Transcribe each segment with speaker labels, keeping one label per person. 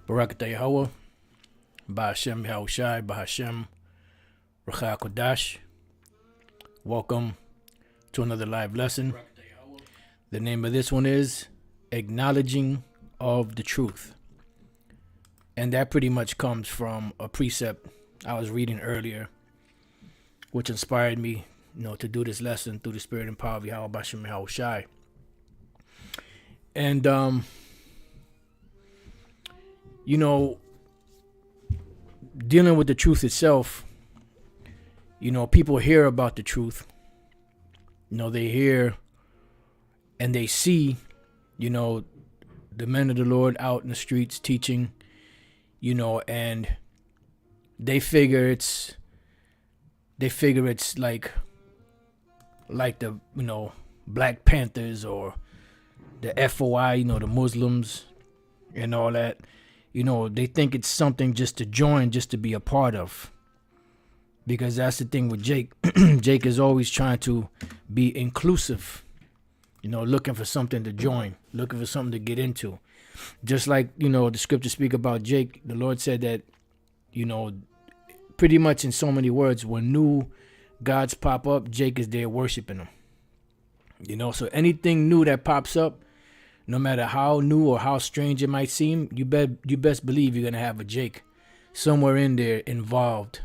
Speaker 1: Barakatah Yahweh, Bahashem Yahushai, Bahashem Rachai Kodash. Welcome to another live lesson. The name of this one is Acknowledging of the Truth. And that pretty much comes from a precept I was reading earlier, which inspired me, to do this lesson through the spirit and power of Yahweh Bahashem Yahushai. And, dealing with the truth itself, people hear about the truth. They hear and they see, the men of the Lord out in the streets teaching, and they figure it's like the, Black Panthers or the FOI, the Muslims and all that. They think it's something just to join, just to be a part of. Because that's the thing with Jake. Jake is always trying to be inclusive, looking for something to join, looking for something to get into. Just like, the scriptures speak about Jake, the Lord said that, pretty much in so many words, when new gods pop up, Jake is there worshiping them. So anything new that pops up, no matter how new or how strange it might seem, you best believe you're going to have a Jake somewhere in there involved,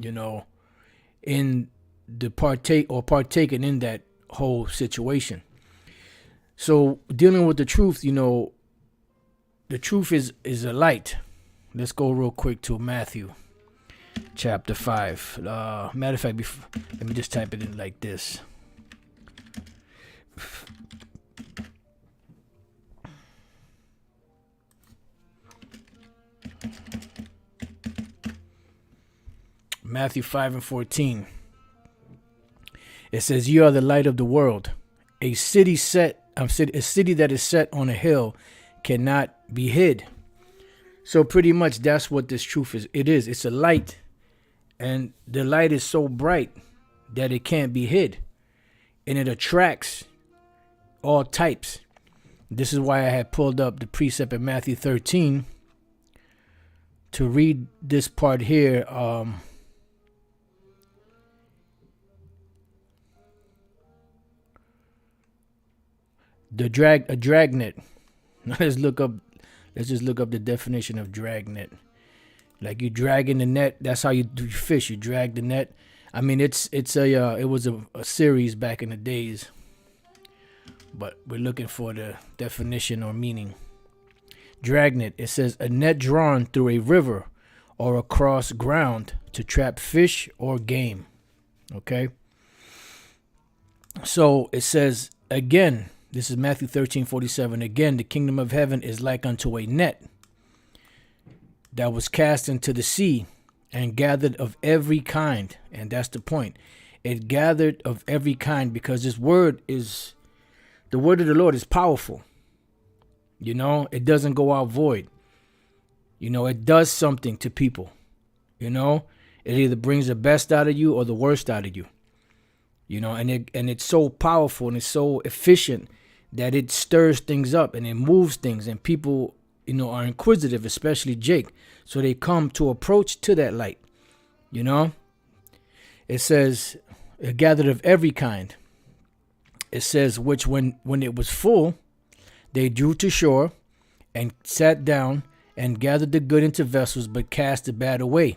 Speaker 1: in the partaking in that whole situation. So dealing with the truth, the truth is a light. Let's go real quick to Matthew chapter 5. Matter of fact, let me just type it in like this. Matthew 5:14. It says, "You are the light of the world. A city that is set on a hill cannot be hid." So pretty much that's what this truth is. It's a light, and the light is so bright that it can't be hid, and it attracts all types. This is why I had pulled up the precept in Matthew 13 to read this part here. A dragnet. Let's just look up the definition of dragnet. Like you dragging the net. That's how you do fish. You drag the net. I mean, it was a series back in the days, but we're looking for the definition or meaning. Dragnet. It says a net drawn through a river or across ground to trap fish or game. Okay. So it says again. This is Matthew 13:47. Again, the kingdom of heaven is like unto a net that was cast into the sea and gathered of every kind. And that's the point. It gathered of every kind because the word of the Lord is powerful. It doesn't go out void. It does something to people. It either brings the best out of you or the worst out of you. And it's so powerful and it's so efficient that it stirs things up and it moves things, and people, are inquisitive, especially Jake. So they come to approach to that light. It says, it gathered of every kind. It says, which when it was full, they drew to shore and sat down and gathered the good into vessels, but cast the bad away.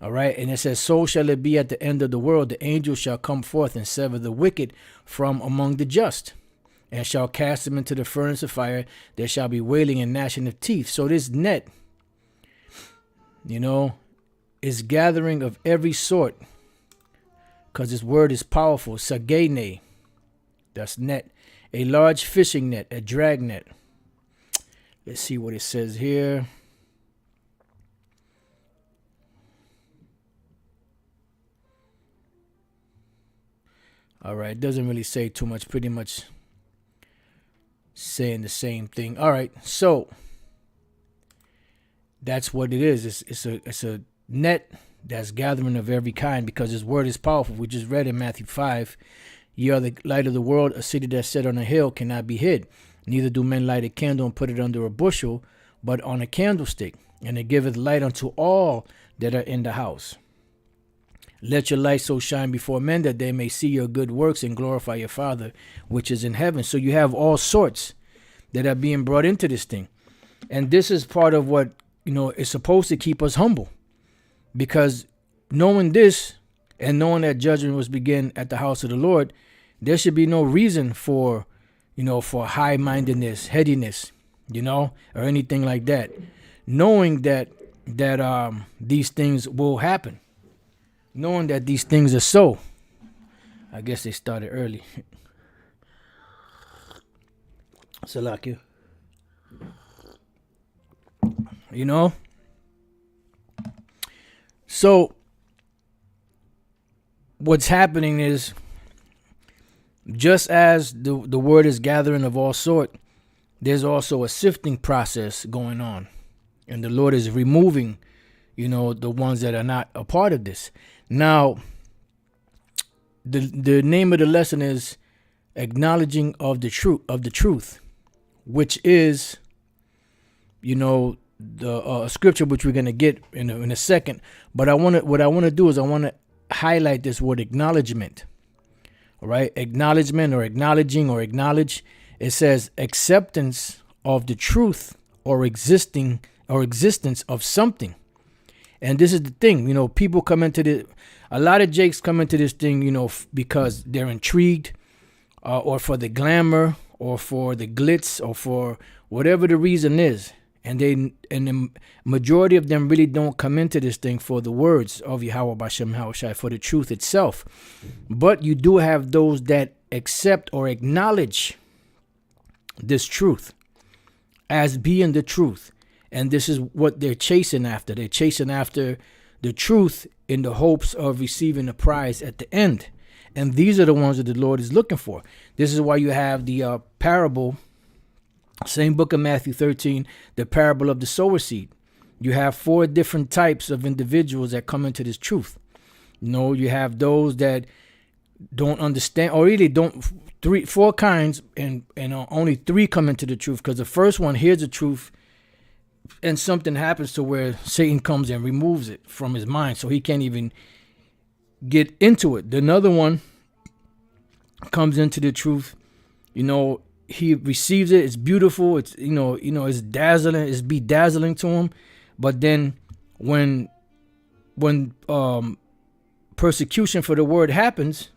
Speaker 1: All right. And it says, so shall it be at the end of the world. The angel shall come forth and sever the wicked from among the just, and shall cast them into the furnace of fire. There shall be wailing and gnashing of teeth. So this net, is gathering of every sort, because this word is powerful. Sagene, that's net. A large fishing net, a drag net. Let's see what it says here. All right, it doesn't really say too much, pretty much saying the same thing. All right, so that's what it is. It's a net that's gathering of every kind, because his word is powerful. We just read in Matthew 5, "Ye are the light of the world. A city that's set on a hill cannot be hid. Neither do men light a candle and put it under a bushel, but on a candlestick, and it giveth light unto all that are in the house. Let your light so shine before men that they may see your good works and glorify your Father which is in heaven. So you have all sorts that are being brought into this thing. And this is part of what, is supposed to keep us humble. Because knowing this and knowing that judgment was begin at the house of the Lord, there should be no reason for, for high-mindedness, headiness, or anything like that. Knowing that these things will happen. Knowing that these things are so. I guess they started early. Salakia. So what's happening is, just as the word is gathering of all sort, there's also a sifting process going on. And the Lord is removing, the ones that are not a part of this. Now, the name of the lesson is acknowledging of the truth, which is, the scripture which we're gonna get in a second. But what I want to do is I want to highlight this word acknowledgement. All right, acknowledgement or acknowledging or acknowledge. It says acceptance of the truth or existence of something. And this is the thing, people come into a lot of jakes come into this thing, because they're intrigued, or for the glamour, or for the glitz, or for whatever the reason is. And the majority of them really don't come into this thing for the words of Yahweh Bashem Yahushai, for the truth itself. But you do have those that accept or acknowledge this truth as being the truth. And this is what they're chasing after. They're chasing after the truth in the hopes of receiving a prize at the end. And these are the ones that the Lord is looking for. This is why you have the parable, same book of Matthew 13, the parable of the sower seed. You have 4 different types of individuals that come into this truth. You have those that don't understand, or really don't, 4 kinds, and only 3 come into the truth. Because the first one hears the truth, and something happens to where Satan comes and removes it from his mind, so he can't even get into it. Another one comes into the truth, he receives it, it's beautiful, it's it's dazzling, it's bedazzling to him. But then when persecution for the word happens,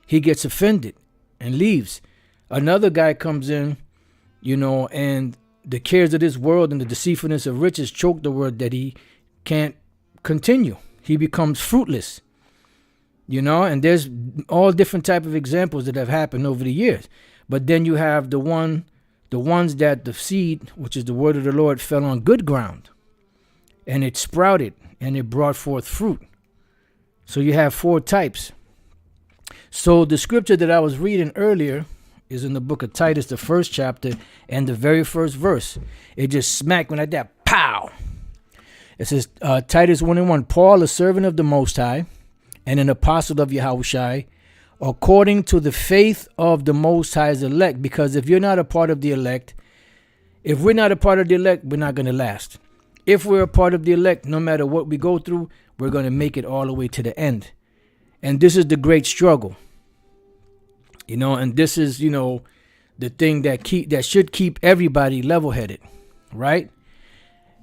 Speaker 1: he gets offended and leaves. Another guy comes in, and the cares of this world and the deceitfulness of riches choke the word that he can't continue. He becomes fruitless. And there's all different type of examples that have happened over the years. But then you have the ones that the seed, which is the word of the Lord, fell on good ground, and it sprouted and it brought forth fruit. So you have 4 types. So the scripture that I was reading earlier is in the book of Titus, the 1st chapter, and the very first verse. It just smacked me like that. Pow! It says, Titus 1:1, Paul, a servant of the Most High, and an apostle of Yahushai, according to the faith of the Most High's elect. Because if you're not a part of the elect, if we're not a part of the elect, we're not going to last. If we're a part of the elect, no matter what we go through, we're going to make it all the way to the end. And this is the great struggle. And this is, the thing that should keep everybody level-headed, right?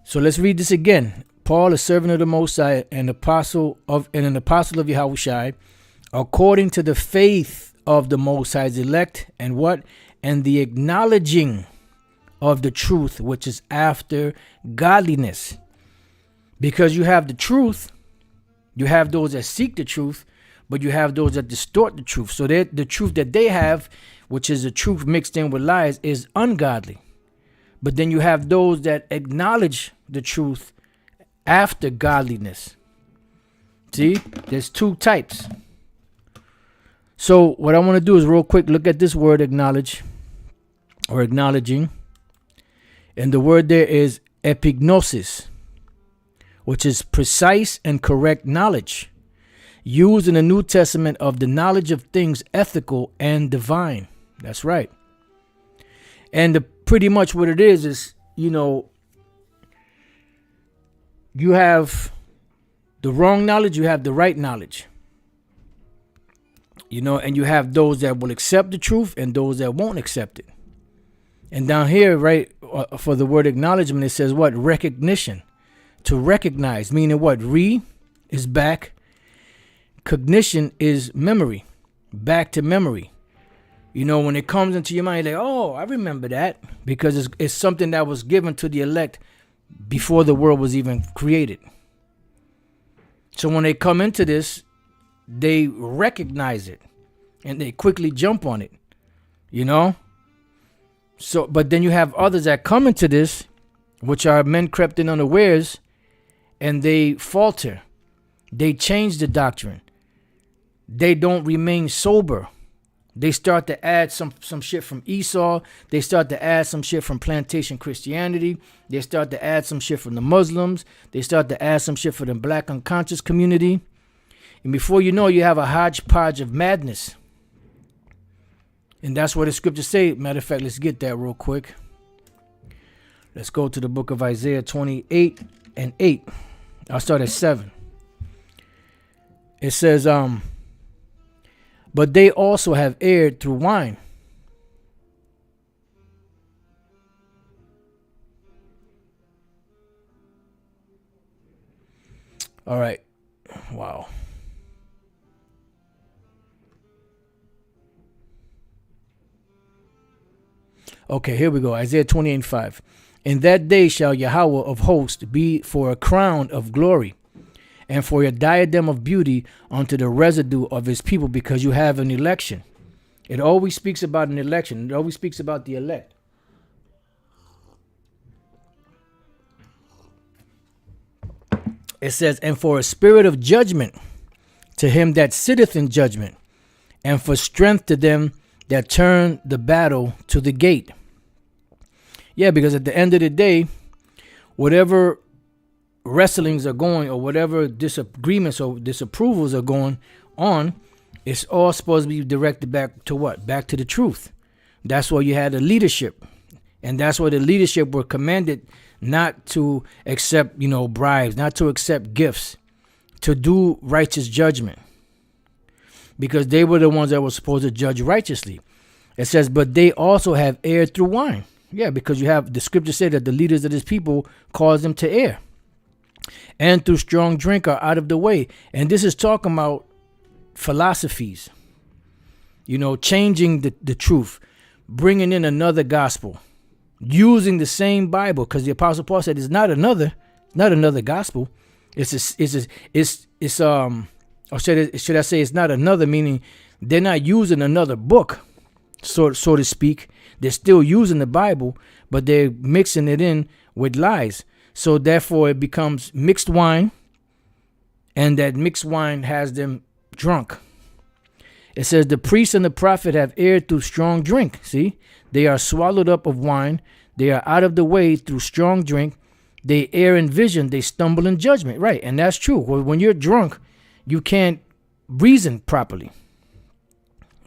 Speaker 1: So let's read this again. Paul, a servant of the Most High, and an apostle of Yahushai, according to the faith of the Most High's elect, and what? And the acknowledging of the truth, which is after godliness. Because you have the truth, you have those that seek the truth, but you have those that distort the truth. So the truth that they have, which is the truth mixed in with lies, is ungodly. But then you have those that acknowledge the truth after godliness. See, there's 2 types. So what I want to do is real quick look at this word acknowledge, or acknowledging. And the word there is epignosis, which is precise and correct knowledge, used in the New Testament of the knowledge of things ethical and divine. That's right. And pretty much what it is, you have the wrong knowledge, you have the right knowledge. And you have those that will accept the truth and those that won't accept it. And down here, right, for the word acknowledgement, it says what? Recognition. To recognize, meaning what? Re is back. Cognition is memory. Back to memory. When it comes into your mind, you're like, oh, I remember that. Because it's something that was given to the elect before the world was even created. So when they come into this, they recognize it and they quickly jump on it, So, but then you have others that come into this, which are men crept in unawares, and they falter. They change the doctrine. They don't remain sober. They start to add some shit from Esau. They start to add some shit from plantation Christianity. They start to add some shit from the Muslims. They start to add some shit for the black unconscious community. And before you know, you have a hodgepodge of madness. And that's what the scriptures say. Matter of fact, let's get that real quick. Let's go to the book of Isaiah 28 and 8. I'll start at 7. It says, but they also have erred through wine. All right. Wow. Okay, here we go. Isaiah 28:5. In that day shall Yahweh of hosts be for a crown of glory, and for a diadem of beauty unto the residue of his people, because you have an election. It always speaks about an election. It always speaks about the elect. It says, and for a spirit of judgment to him that sitteth in judgment, and for strength to them that turn the battle to the gate. Yeah, because at the end of the day, whatever wrestlings are going, or whatever disagreements or disapprovals are going on, it's all supposed to be directed back to what? Back to the truth. That's why you had the leadership. And that's why the leadership were commanded not to accept, bribes, not to accept gifts, to do righteous judgment. Because they were the ones that were supposed to judge righteously. It says, but they also have erred through wine. Yeah, because you have the scripture said that the leaders of this people cause them to err. And through strong drink are out of the way. And this is talking about philosophies. Changing the truth, bringing in another gospel, using the same Bible, because the Apostle Paul said it's not another gospel. Or should I say it's not another, meaning they're not using another book, so to speak. They're still using the Bible, but they're mixing it in with lies. So therefore it becomes mixed wine, and that mixed wine has them drunk. It says the priest and the prophet have erred through strong drink. See, they are swallowed up of wine. They are out of the way through strong drink. They err in vision. They stumble in judgment. Right. And that's true. When you're drunk, you can't reason properly.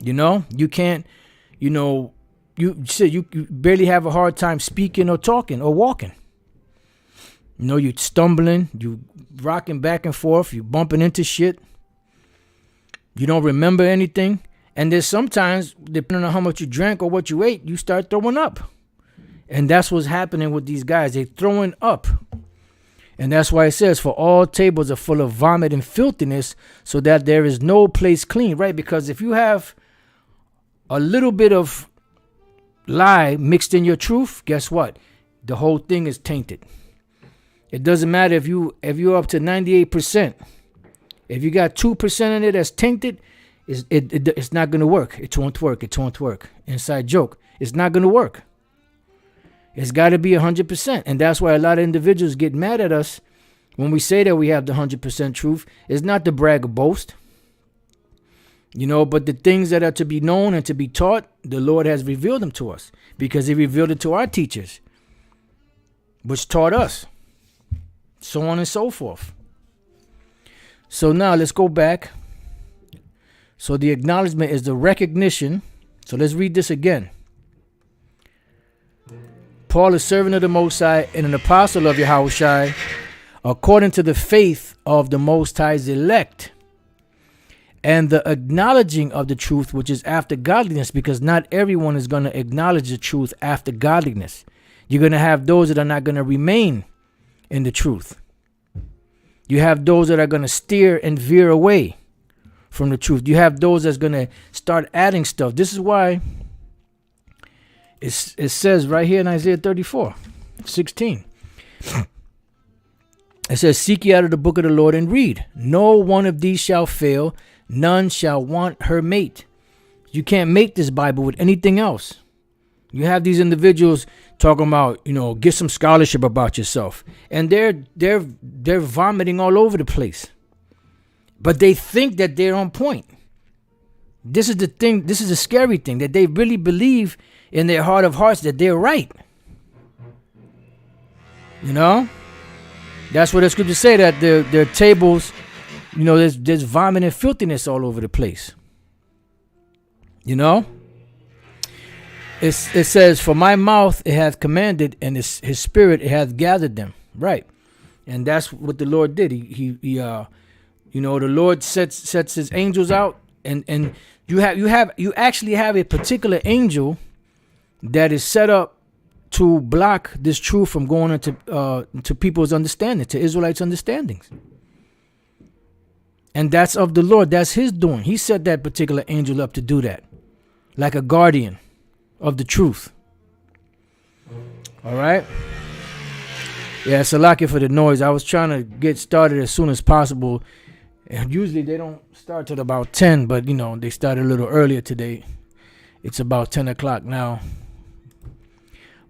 Speaker 1: You can't, you barely have a hard time speaking or talking or walking. You stumbling, you rocking back and forth, you bumping into shit. You don't remember anything. And there's sometimes, depending on how much you drank or what you ate, you start throwing up. And that's what's happening with these guys. They're throwing up. And that's why it says, for all tables are full of vomit and filthiness, so that there is no place clean, right? Because if you have a little bit of lie mixed in your truth, guess what? The whole thing is tainted. It doesn't matter if you're up to 98%. If you got 2% in it that's tainted, it's not going to work. It won't work. It won't work. Inside joke. It's not going to work. It's got to be 100%. And that's why a lot of individuals get mad at us when we say that we have the 100% truth. It's not to brag or boast. But the things that are to be known and to be taught, the Lord has revealed them to us, because he revealed it to our teachers, which taught us, so on and so forth. So now let's go back. So the acknowledgement is the recognition. So let's read this again. Paul, a servant of the Most High and an apostle of Yahushua, according to the faith of the Most High's elect, and the acknowledging of the truth, which is after godliness, because not everyone is going to acknowledge the truth after godliness. You're going to have those that are not going to remain in the truth. You have those that are going to steer and veer away from the truth. You have those that's going to start adding stuff. This is why it says right here in Isaiah 34:16. It says, seek ye out of the book of the Lord and read. No one of these shall fail. None shall want her mate. You can't make this Bible with anything else. You have these individuals talking about, get some scholarship about yourself. And they're vomiting all over the place. But they think that they're on point. This is the thing. This is the scary thing, that they really believe in their heart of hearts that they're right. That's what the scriptures say, that their tables, there's vomit and filthiness all over the place. It says, for my mouth it hath commanded, and his spirit it hath gathered them. Right. And that's what the Lord did. He the Lord sets his angels out, and you actually have a particular angel that is set up to block this truth from going into to people's understanding, to Israelites' understandings. And that's of the Lord. That's his doing. He set that particular angel up to do that, like a guardian of the truth. All right. Yeah, Salakia for the noise. I was trying to get started as soon as possible. And usually they don't start till about 10, but they started a little earlier today. It's about 10 o'clock now.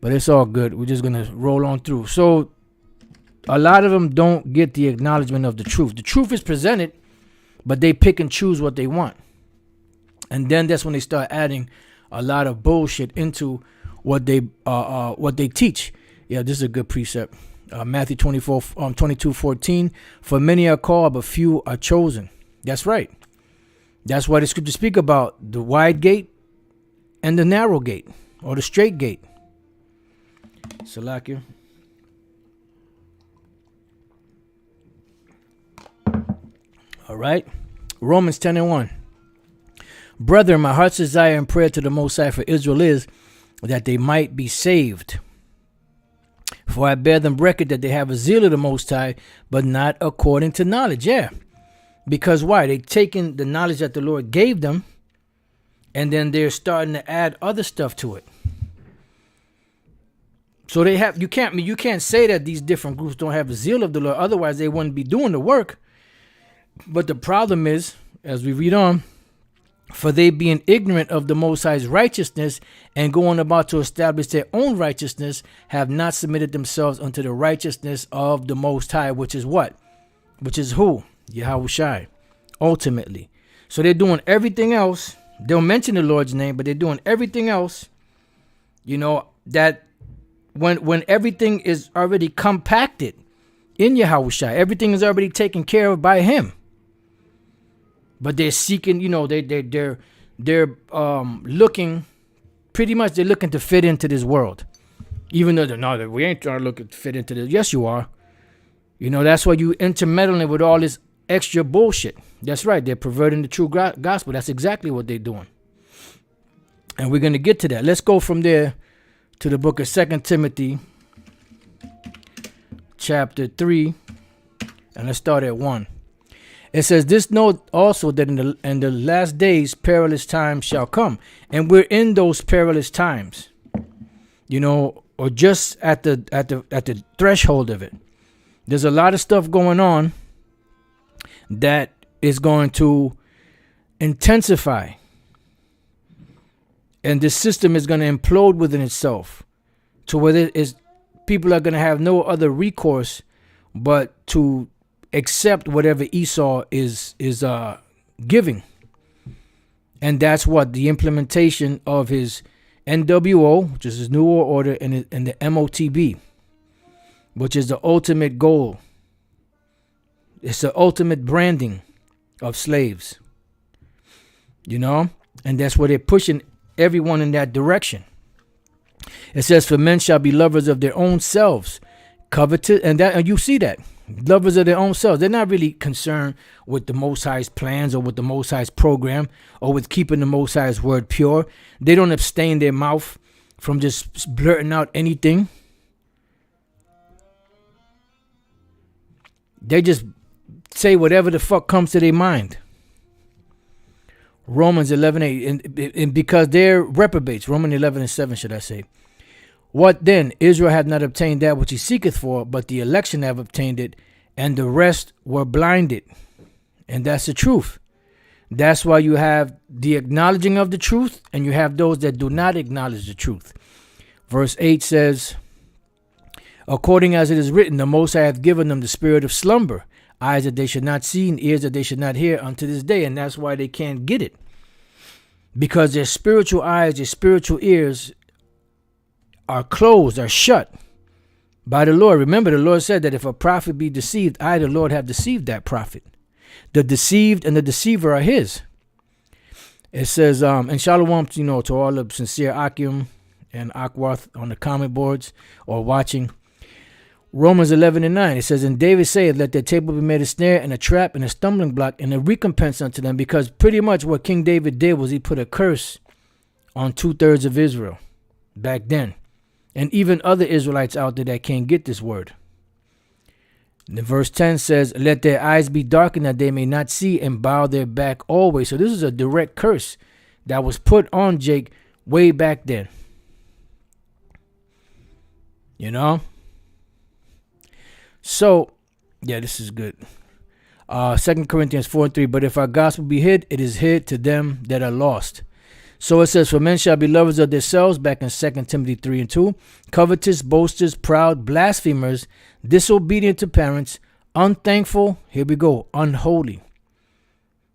Speaker 1: But it's all good. We're just going to roll on through. So a lot of them don't get the acknowledgement of the truth. The truth is presented, but they pick and choose what they want. And then that's when they start adding a lot of bullshit into what they teach. Yeah, this is a good precept. Matthew 22:14. For many are called, but few are chosen. That's right. That's why the scriptures speak about the wide gate and the narrow gate, or the straight gate. Salakia. All right. Romans 10:1. Brethren, my heart's desire and prayer to the Most High for Israel is that they might be saved. For I bear them record that they have a zeal of the Most High, but not according to knowledge. Yeah. Because why? They've taken the knowledge that the Lord gave them, and then they're starting to add other stuff to it. So you can't say that these different groups don't have a zeal of the Lord. Otherwise, they wouldn't be doing the work. But the problem is, as we read on, for they being ignorant of the Most High's righteousness and going about to establish their own righteousness, have not submitted themselves unto the righteousness of the Most High, which is what? Which is who? Yahushai, ultimately. So they're doing everything else. They'll mention the Lord's name, but they're doing everything else, that when everything is already compacted in Yahushai, everything is already taken care of by him. But they're seeking, they're looking, pretty much they're looking to fit into this world. Even though we ain't trying to look to fit into this. Yes, you are. That's why you intermeddling with all this extra bullshit. That's right. They're perverting the true gospel. That's exactly what they're doing. And we're going to get to that. Let's go from there to the book of 2 Timothy, chapter 3, and let's start at 1. It says, this note also that in the last days perilous times shall come. And we're in those perilous times, or just at the threshold of it. There's a lot of stuff going on that is going to intensify. And this system is going to implode within itself to where people are going to have no other recourse but to accept whatever Esau is giving. And that's what the implementation of his NWO, which is his New World Order, and the MOTB, which is the ultimate goal. It's the ultimate branding of slaves. And that's where they're pushing everyone in that direction. It says, for men shall be lovers of their own selves, covetous, and you see that. Lovers of their own selves. They're not really concerned with the Most High's plans or with the Most High's program or with keeping the Most High's word pure. They don't abstain their mouth from just blurting out anything. They just say whatever the fuck comes to their mind. Romans 11:8, and because they're reprobates. Romans 11:7, should I say. What then? Israel hath not obtained that which he seeketh for, but the election have obtained it, and the rest were blinded. And that's the truth. That's why you have the acknowledging of the truth, and you have those that do not acknowledge the truth. Verse 8 says, according as it is written, the Most High hath given them the spirit of slumber, eyes that they should not see, and ears that they should not hear unto this day. And that's why they can't get it. Because their spiritual eyes, their spiritual ears are closed, are shut by the Lord. Remember, the Lord said that if a prophet be deceived, I, the Lord, have deceived that prophet. The deceived and the deceiver are his. It says, and shalom, to all the sincere Akim and Akwath on the comment boards or watching. Romans 11:9, it says, and David saith, let their table be made a snare and a trap and a stumbling block and a recompense unto them. Because pretty much what King David did was he put a curse on 2/3 of Israel back then. And even other Israelites out there that can't get this word. And verse 10 says, let their eyes be darkened that they may not see, and bow their back always. So this is a direct curse that was put on Jake way back then. So, yeah, this is good. 2 Corinthians 4:3, but if our gospel be hid, it is hid to them that are lost. So it says, for men shall be lovers of themselves, back in 2 Timothy 3:2, covetous, boasters, proud, blasphemers, disobedient to parents, unthankful, here we go, unholy.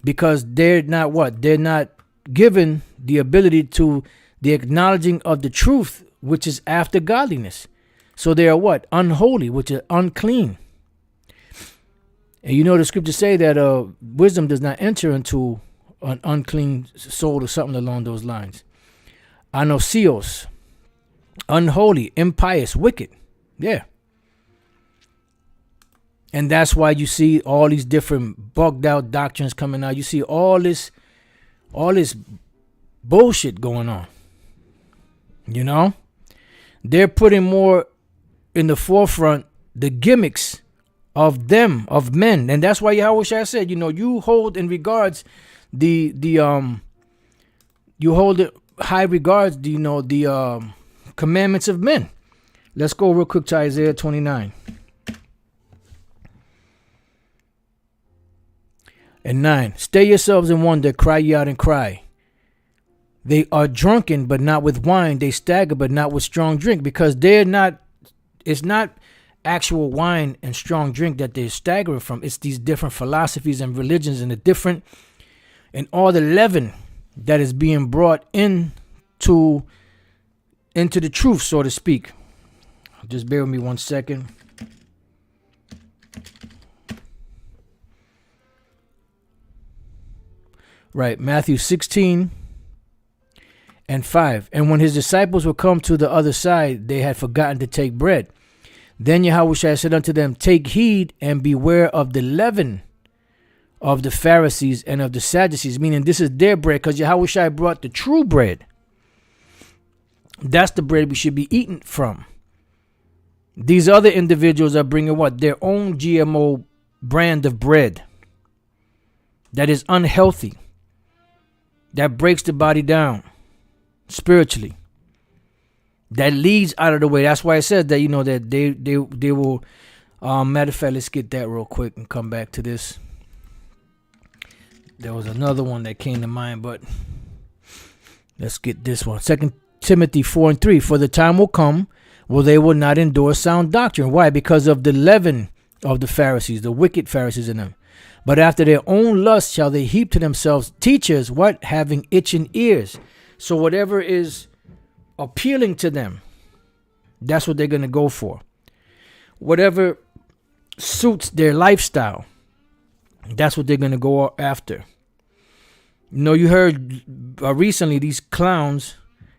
Speaker 1: Because they're not what? They're not given the ability to the acknowledging of the truth, which is after godliness. So they are what? Unholy, which is unclean. And the scriptures say that wisdom does not enter into an unclean soul or something along those lines. Anosios, unholy, impious, wicked. Yeah. And that's why you see all these different bugged out doctrines coming out. You see all this bullshit going on. They're putting more in the forefront the gimmicks of them, of men. And that's why Yahweh Shai said, you hold in regards you hold it high regards, the commandments of men. Let's go real quick to Isaiah 29. And 9, stay yourselves in wonder, cry ye out and cry. They are drunken, but not with wine. They stagger, but not with strong drink, because it's not actual wine and strong drink that they're staggering from. It's these different philosophies and religions and and all the leaven that is being brought into the truth, so to speak. Just bear with me 1 second. Right, Matthew 16:5. And when his disciples were come to the other side, they had forgotten to take bread. Then Yahushua said unto them, take heed and beware of the leaven of the Pharisees and of the Sadducees, meaning this is their bread, because Yahushua brought the true bread. That's the bread we should be eating from. These other individuals are bringing what? Their own GMO brand of bread that is unhealthy, that breaks the body down spiritually, that leads out of the way. That's why it says that, that they will, matter of fact, let's get that real quick and come back to this. There was another one that came to mind, but let's get this one. 2 Timothy 4:3, for the time will come where they will not endure sound doctrine. Why? Because of the leaven of the Pharisees, the wicked Pharisees in them. But after their own lust shall they heap to themselves teachers, what? Having itching ears. So whatever is appealing to them, that's what they're going to go for. Whatever suits their lifestyle, that's what they're going to go after. You heard recently these clowns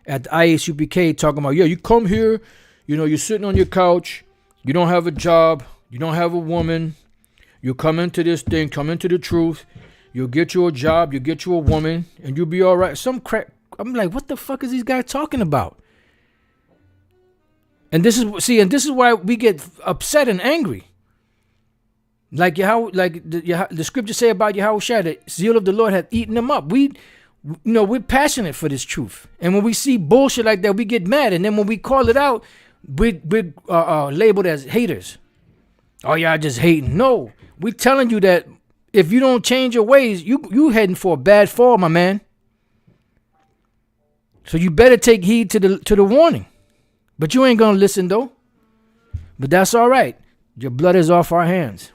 Speaker 1: at the ISUPK talking about, yeah, you come here, you're sitting on your couch, you don't have a job, You don't have a woman. You come into this thing, come into the truth. You'll get you a job, you'll get you a woman, and you'll be all right. Some crap. I'm like, what the fuck is these guys talking about? And this is why we get upset and angry. Like the scriptures say about Yahushua, the zeal of the Lord hath eaten them up. We're passionate for this truth. And when we see bullshit like that, we get mad. And then when we call it out, we're labeled as haters. Oh, y'all just hating. No, we're telling you that if you don't change your ways, you heading for a bad fall, my man. So you better take heed to the warning. But you ain't gonna listen though. But that's all right. Your blood is off our hands.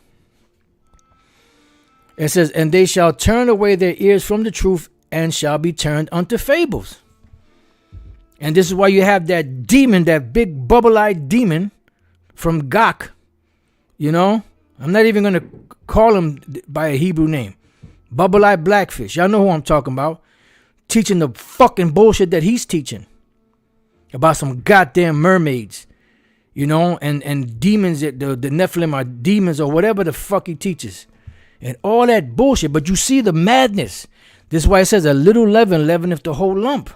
Speaker 1: It says, and they shall turn away their ears from the truth and shall be turned unto fables. And this is why you have that demon, that big bubble-eyed demon from Gok. You know, I'm not even gonna call him by a Hebrew name. Bubble-eyed blackfish. Y'all know who I'm talking about. Teaching the fucking bullshit that he's teaching. About some goddamn mermaids. You know, and demons, the Nephilim are demons or whatever the fuck he teaches. And all that bullshit. But you see the madness. This is why it says a little leaven leaveneth the whole lump.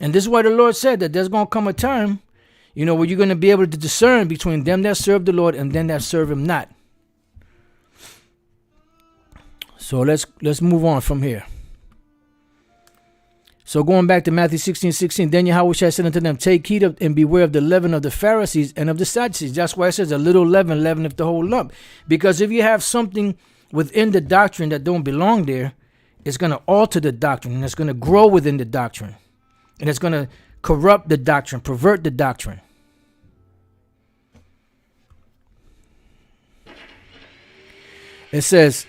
Speaker 1: And this is why the Lord said that there's going to come a time, you know, where you're going to be able to discern between them that serve the Lord and them that serve him not. So let's move on from here. So going back to Matthew 16:16, then Yahushua said unto them, take heed of and beware of the leaven of the Pharisees and of the Sadducees. That's why it says a little leaven leaveneth the whole lump. Because if you have something within the doctrine that don't belong there, it's going to alter the doctrine, and it's going to grow within the doctrine. And it's going to corrupt the doctrine, pervert the doctrine. It says,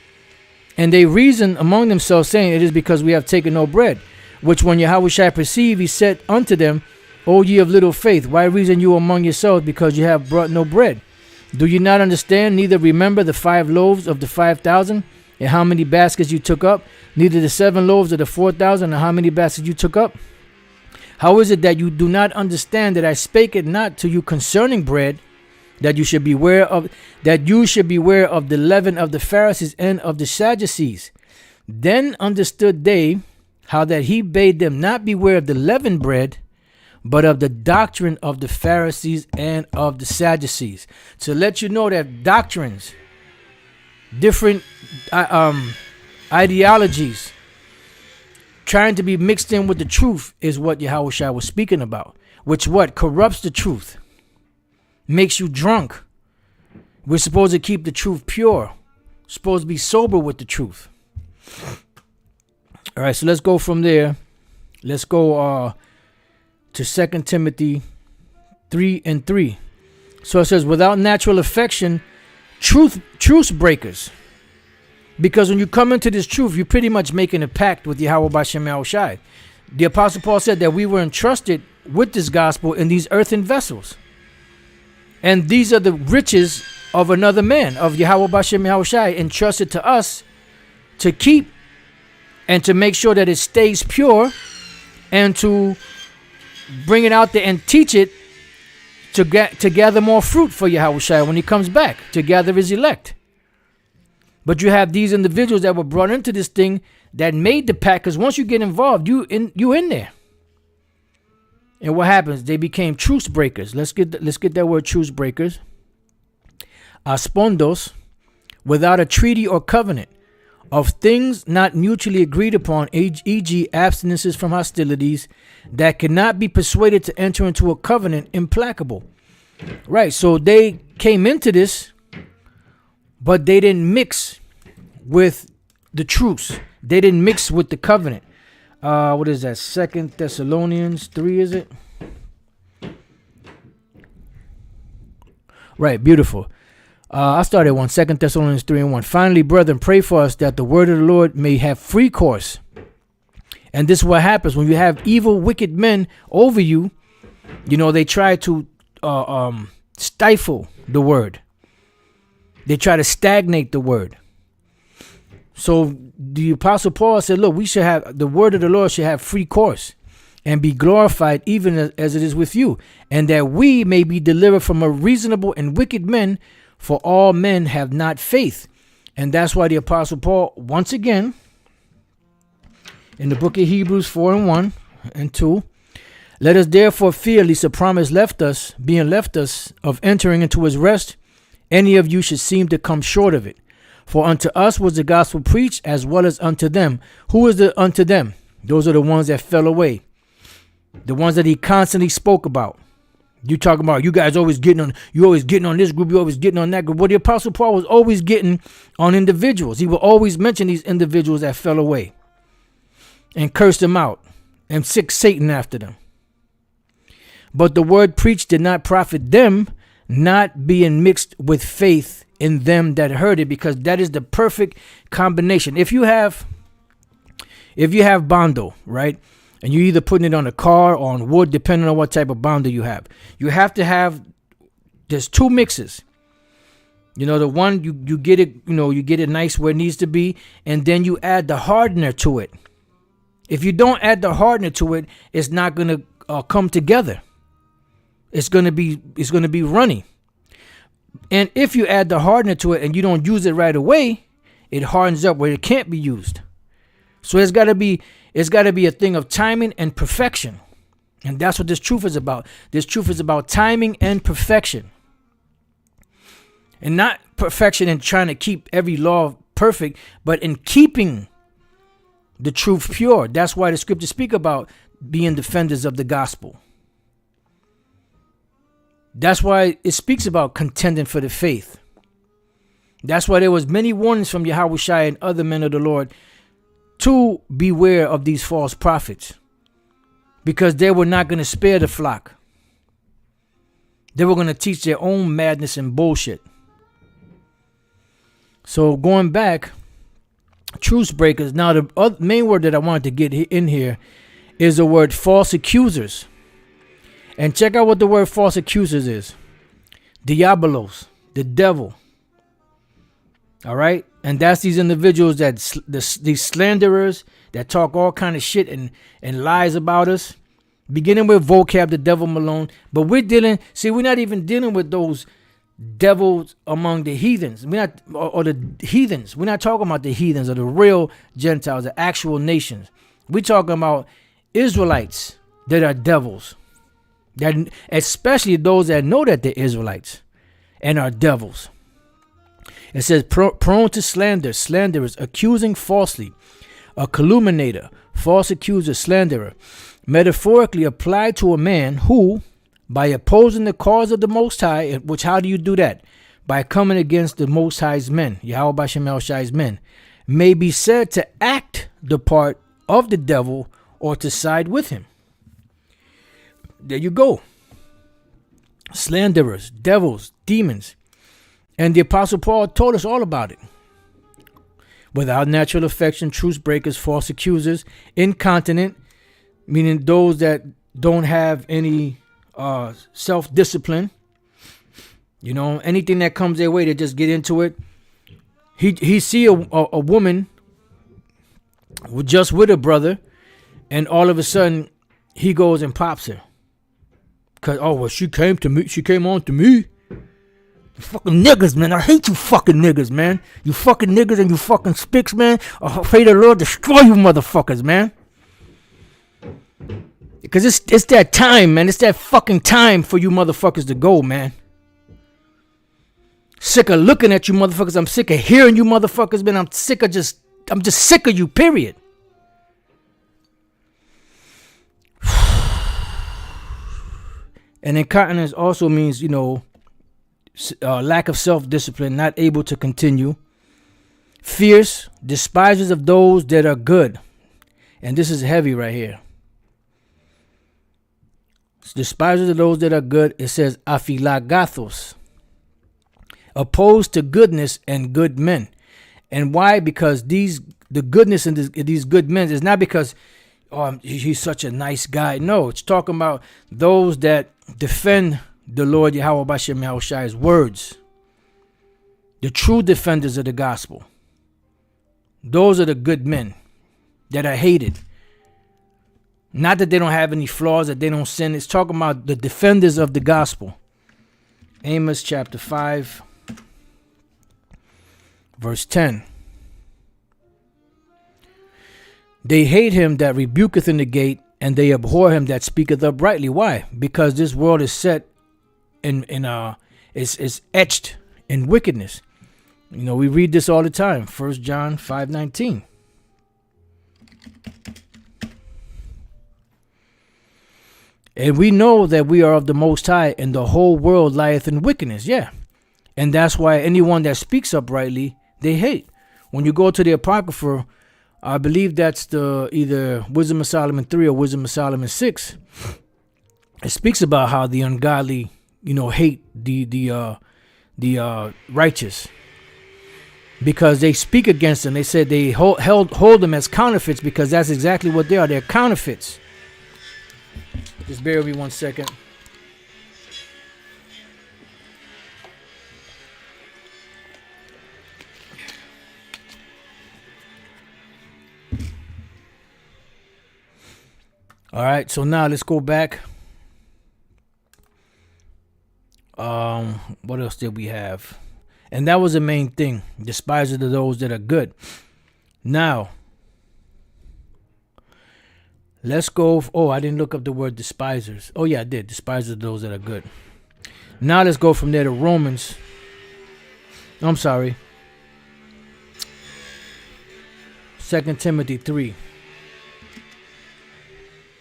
Speaker 1: and they reasoned among themselves, saying, it is because we have taken no bread. Which when Yahushua perceived, he said unto them, O ye of little faith, why reason you among yourselves, because you have brought no bread? Do you not understand, neither remember the 5 loaves of the 5,000, and how many baskets you took up, neither the 7 loaves of the 4,000, and how many baskets you took up? How is it that you do not understand that I spake it not to you concerning bread, that you should beware of the leaven of the Pharisees and of the Sadducees? Then understood they how that he bade them not beware of the leavened bread, but of the doctrine of the Pharisees and of the Sadducees. To let you know that doctrines, different ideologies, trying to be mixed in with the truth is what Yahushua was speaking about. Which what? Corrupts the truth. Makes you drunk. We're supposed to keep the truth pure. Supposed to be sober with the truth. All right, so let's go from there. Let's go to 2 Timothy 3:3. So it says, without natural affection, truce breakers. Because when you come into this truth, you're pretty much making a pact with Yahweh B'Shem Yahushai. The Apostle Paul said that we were entrusted with this gospel in these earthen vessels. And these are the riches of another man, of Yahweh B'Shem Yahushai, entrusted to us to keep and to make sure that it stays pure, and to bring it out there and teach it to gather more fruit for Yahushua when he comes back, to gather his elect. But you have these individuals that were brought into this thing that made the pact, because once you get involved, you in there. And what happens? They became truce breakers. Let's get that word, truce breakers. Aspondos, without a treaty or covenant, of things not mutually agreed upon, e.g. abstinences from hostilities, that cannot be persuaded to enter into a covenant, implacable. Right, so they came into this, but they didn't mix with the truce. They didn't mix with the covenant. What is that? 2 Thessalonians 3, is it? Right, beautiful. I started 2 Thessalonians 3:1. Finally, brethren, pray for us that the word of the Lord may have free course. And this is what happens when you have evil, wicked men over you. You know, they try to stifle the word. They try to stagnate the word. So the Apostle Paul said, look, we should have, the word of the Lord should have free course. and be glorified even as it is with you, and that we may be delivered from a reasonable and wicked men, for all men have not faith. And that's why the Apostle Paul, once again, in the book of Hebrews 4:1 and 2, let us therefore fear lest the promise being left us of entering into his rest, any of you should seem to come short of it. For unto us was the gospel preached as well as unto them. Who is the unto them? Those are the ones that fell away. The ones that he constantly spoke about. You talking about you guys always getting on, you always getting on this group, you always getting on that group. Well, the Apostle Paul was always getting on individuals. He would always mention these individuals that fell away and cursed them out and sick Satan after them. But the word preached did not profit them, not being mixed with faith in them that heard it, because that is the perfect combination. If you have Bondo, right? And you're either putting it on a car or on wood, depending on what type of Bondo you have. You have to have, there's two mixes. You know, the one you get it, you get it nice where it needs to be, and then you add the hardener to it. If you don't add the hardener to it, it's not gonna come together. It's gonna be runny. And if you add the hardener to it and you don't use it right away, it hardens up where it can't be used. So it's got to be a thing of timing and perfection. And that's what this truth is about. This truth is about timing and perfection. And not perfection in trying to keep every law perfect, but in keeping the truth pure. That's why the scriptures speak about being defenders of the gospel. That's why it speaks about contending for the faith. That's why there was many warnings from Yahushua and other men of the Lord to beware of these false prophets, because they were not going to spare the flock. They were going to teach their own madness and bullshit. So going back, truce breakers. Now the main word that I wanted to get in here is the word false accusers. And check out what the word false accusers is. Diabolos, the devil. All right? And that's these individuals these slanderers that talk all kind of shit and lies about us. Beginning with vocab, the devil Malone. But we're not even dealing with those devils among the heathens. Or the heathens. We're not talking about the heathens or the real Gentiles, the actual nations. We're talking about Israelites that are devils. That, especially those that know that they're Israelites and are devils. It says prone to slander, slanderers, accusing falsely, a calumniator, false accuser, slanderer, metaphorically applied to a man who, by opposing the cause of the Most High, which how do you do that? By coming against the Most High's men, Yahweh Bashem El Shai's men, may be said to act the part of the devil or to side with him. There you go. Slanderers, devils, demons. And the Apostle Paul told us all about it. Without natural affection, truce breakers, false accusers, incontinent, meaning those that don't have any self-discipline. You know, anything that comes their way, they just get into it. He see a woman just with a brother, and all of a sudden he goes and pops her. Cause she came on to me. You fucking niggas, man. I hate you fucking niggas, man. You fucking niggas and you fucking spicks, man. I pray the Lord destroy you motherfuckers, man. Because it's that time, man. It's that fucking time for you motherfuckers to go, man. Sick of looking at you motherfuckers. I'm sick of hearing you motherfuckers, man. I'm just sick of you, period. And incontinence also means, lack of self-discipline, not able to continue. Fierce, despisers of those that are good. And this is heavy right here. Despisers of those that are good. It says aphilagathos. Opposed to goodness and good men. And why? Because the goodness in these good men is not because he's such a nice guy. No, it's talking about those that defend the Lord Yahweh Bashem Yahushai's words. The true defenders of the gospel. Those are the good men that are hated. Not that they don't have any flaws, that they don't sin. It's talking about the defenders of the gospel. Amos chapter 5, verse 10. They hate him that rebuketh in the gate, and they abhor him that speaketh uprightly. Why? Because this world is set is etched in wickedness. You know, we read this all the time. 1 John 5:19. And we know that we are of the Most High, and the whole world lieth in wickedness. Yeah. And that's why anyone that speaks uprightly, they hate. When you go to the Apocrypha, I believe that's the either Wisdom of Solomon 3 or Wisdom of Solomon 6. It speaks about how the ungodly, hate the righteous, because they speak against them. They said they hold them as counterfeits, because that's exactly what they are. They're counterfeits. Just bear with me 1 second. All right, so now let's go back. What else did we have? And that was the main thing. Despisers of those that are good. Now, let's go. I didn't look up the word despisers. Oh, yeah, I did. Despisers of those that are good. Now let's go from there to Romans. I'm sorry. 2 Timothy 3.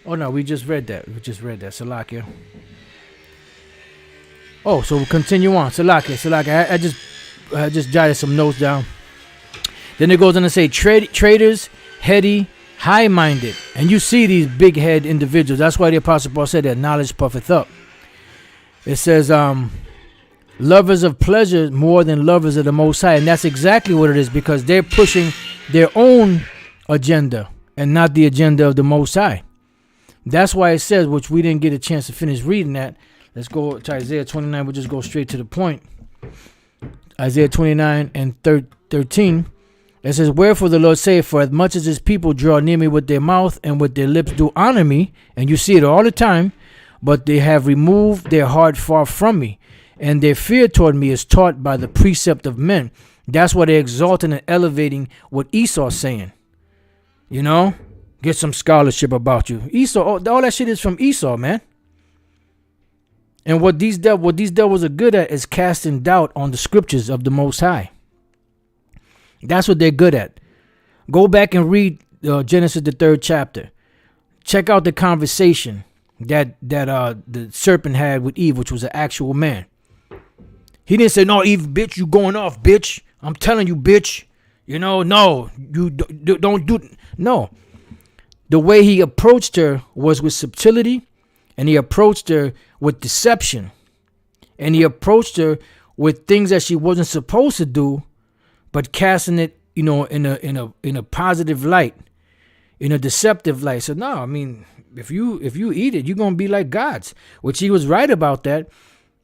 Speaker 1: Oh, no, we just read that. Salakia. Oh, so we'll continue on. Salakia. I just jotted some notes down. Then it goes on to say, traitors, heady, high-minded. And you see these big-head individuals. That's why the Apostle Paul said that knowledge puffeth up. It says, lovers of pleasure more than lovers of the Most High. And that's exactly what it is, because they're pushing their own agenda and not the agenda of the Most High. That's why it says, which we didn't get a chance to finish reading that. Let's go to Isaiah 29. We'll just go straight to the point. Isaiah 29 and 13. It says, wherefore the Lord saith, for as much as his people draw near me with their mouth and with their lips do honor me, and you see it all the time, but they have removed their heart far from me, and their fear toward me is taught by the precept of men. That's why they're exalting and elevating what Esau's saying. Get some scholarship about you. Esau, all that shit is from Esau, man. And what these devils are good at is casting doubt on the scriptures of the Most High. That's what they're good at. Go back and read Genesis, the 3rd chapter. Check out the conversation that the serpent had with Eve, which was an actual man. He didn't say, no, Eve, bitch, you going off, bitch. I'm telling you, bitch. No, you don't do. No. The way he approached her was with subtlety, and he approached her with deception, and he approached her with things that she wasn't supposed to do, but casting it, in a positive light, in a deceptive light. So no, I mean, if you eat it, you're gonna be like gods, which he was right about that,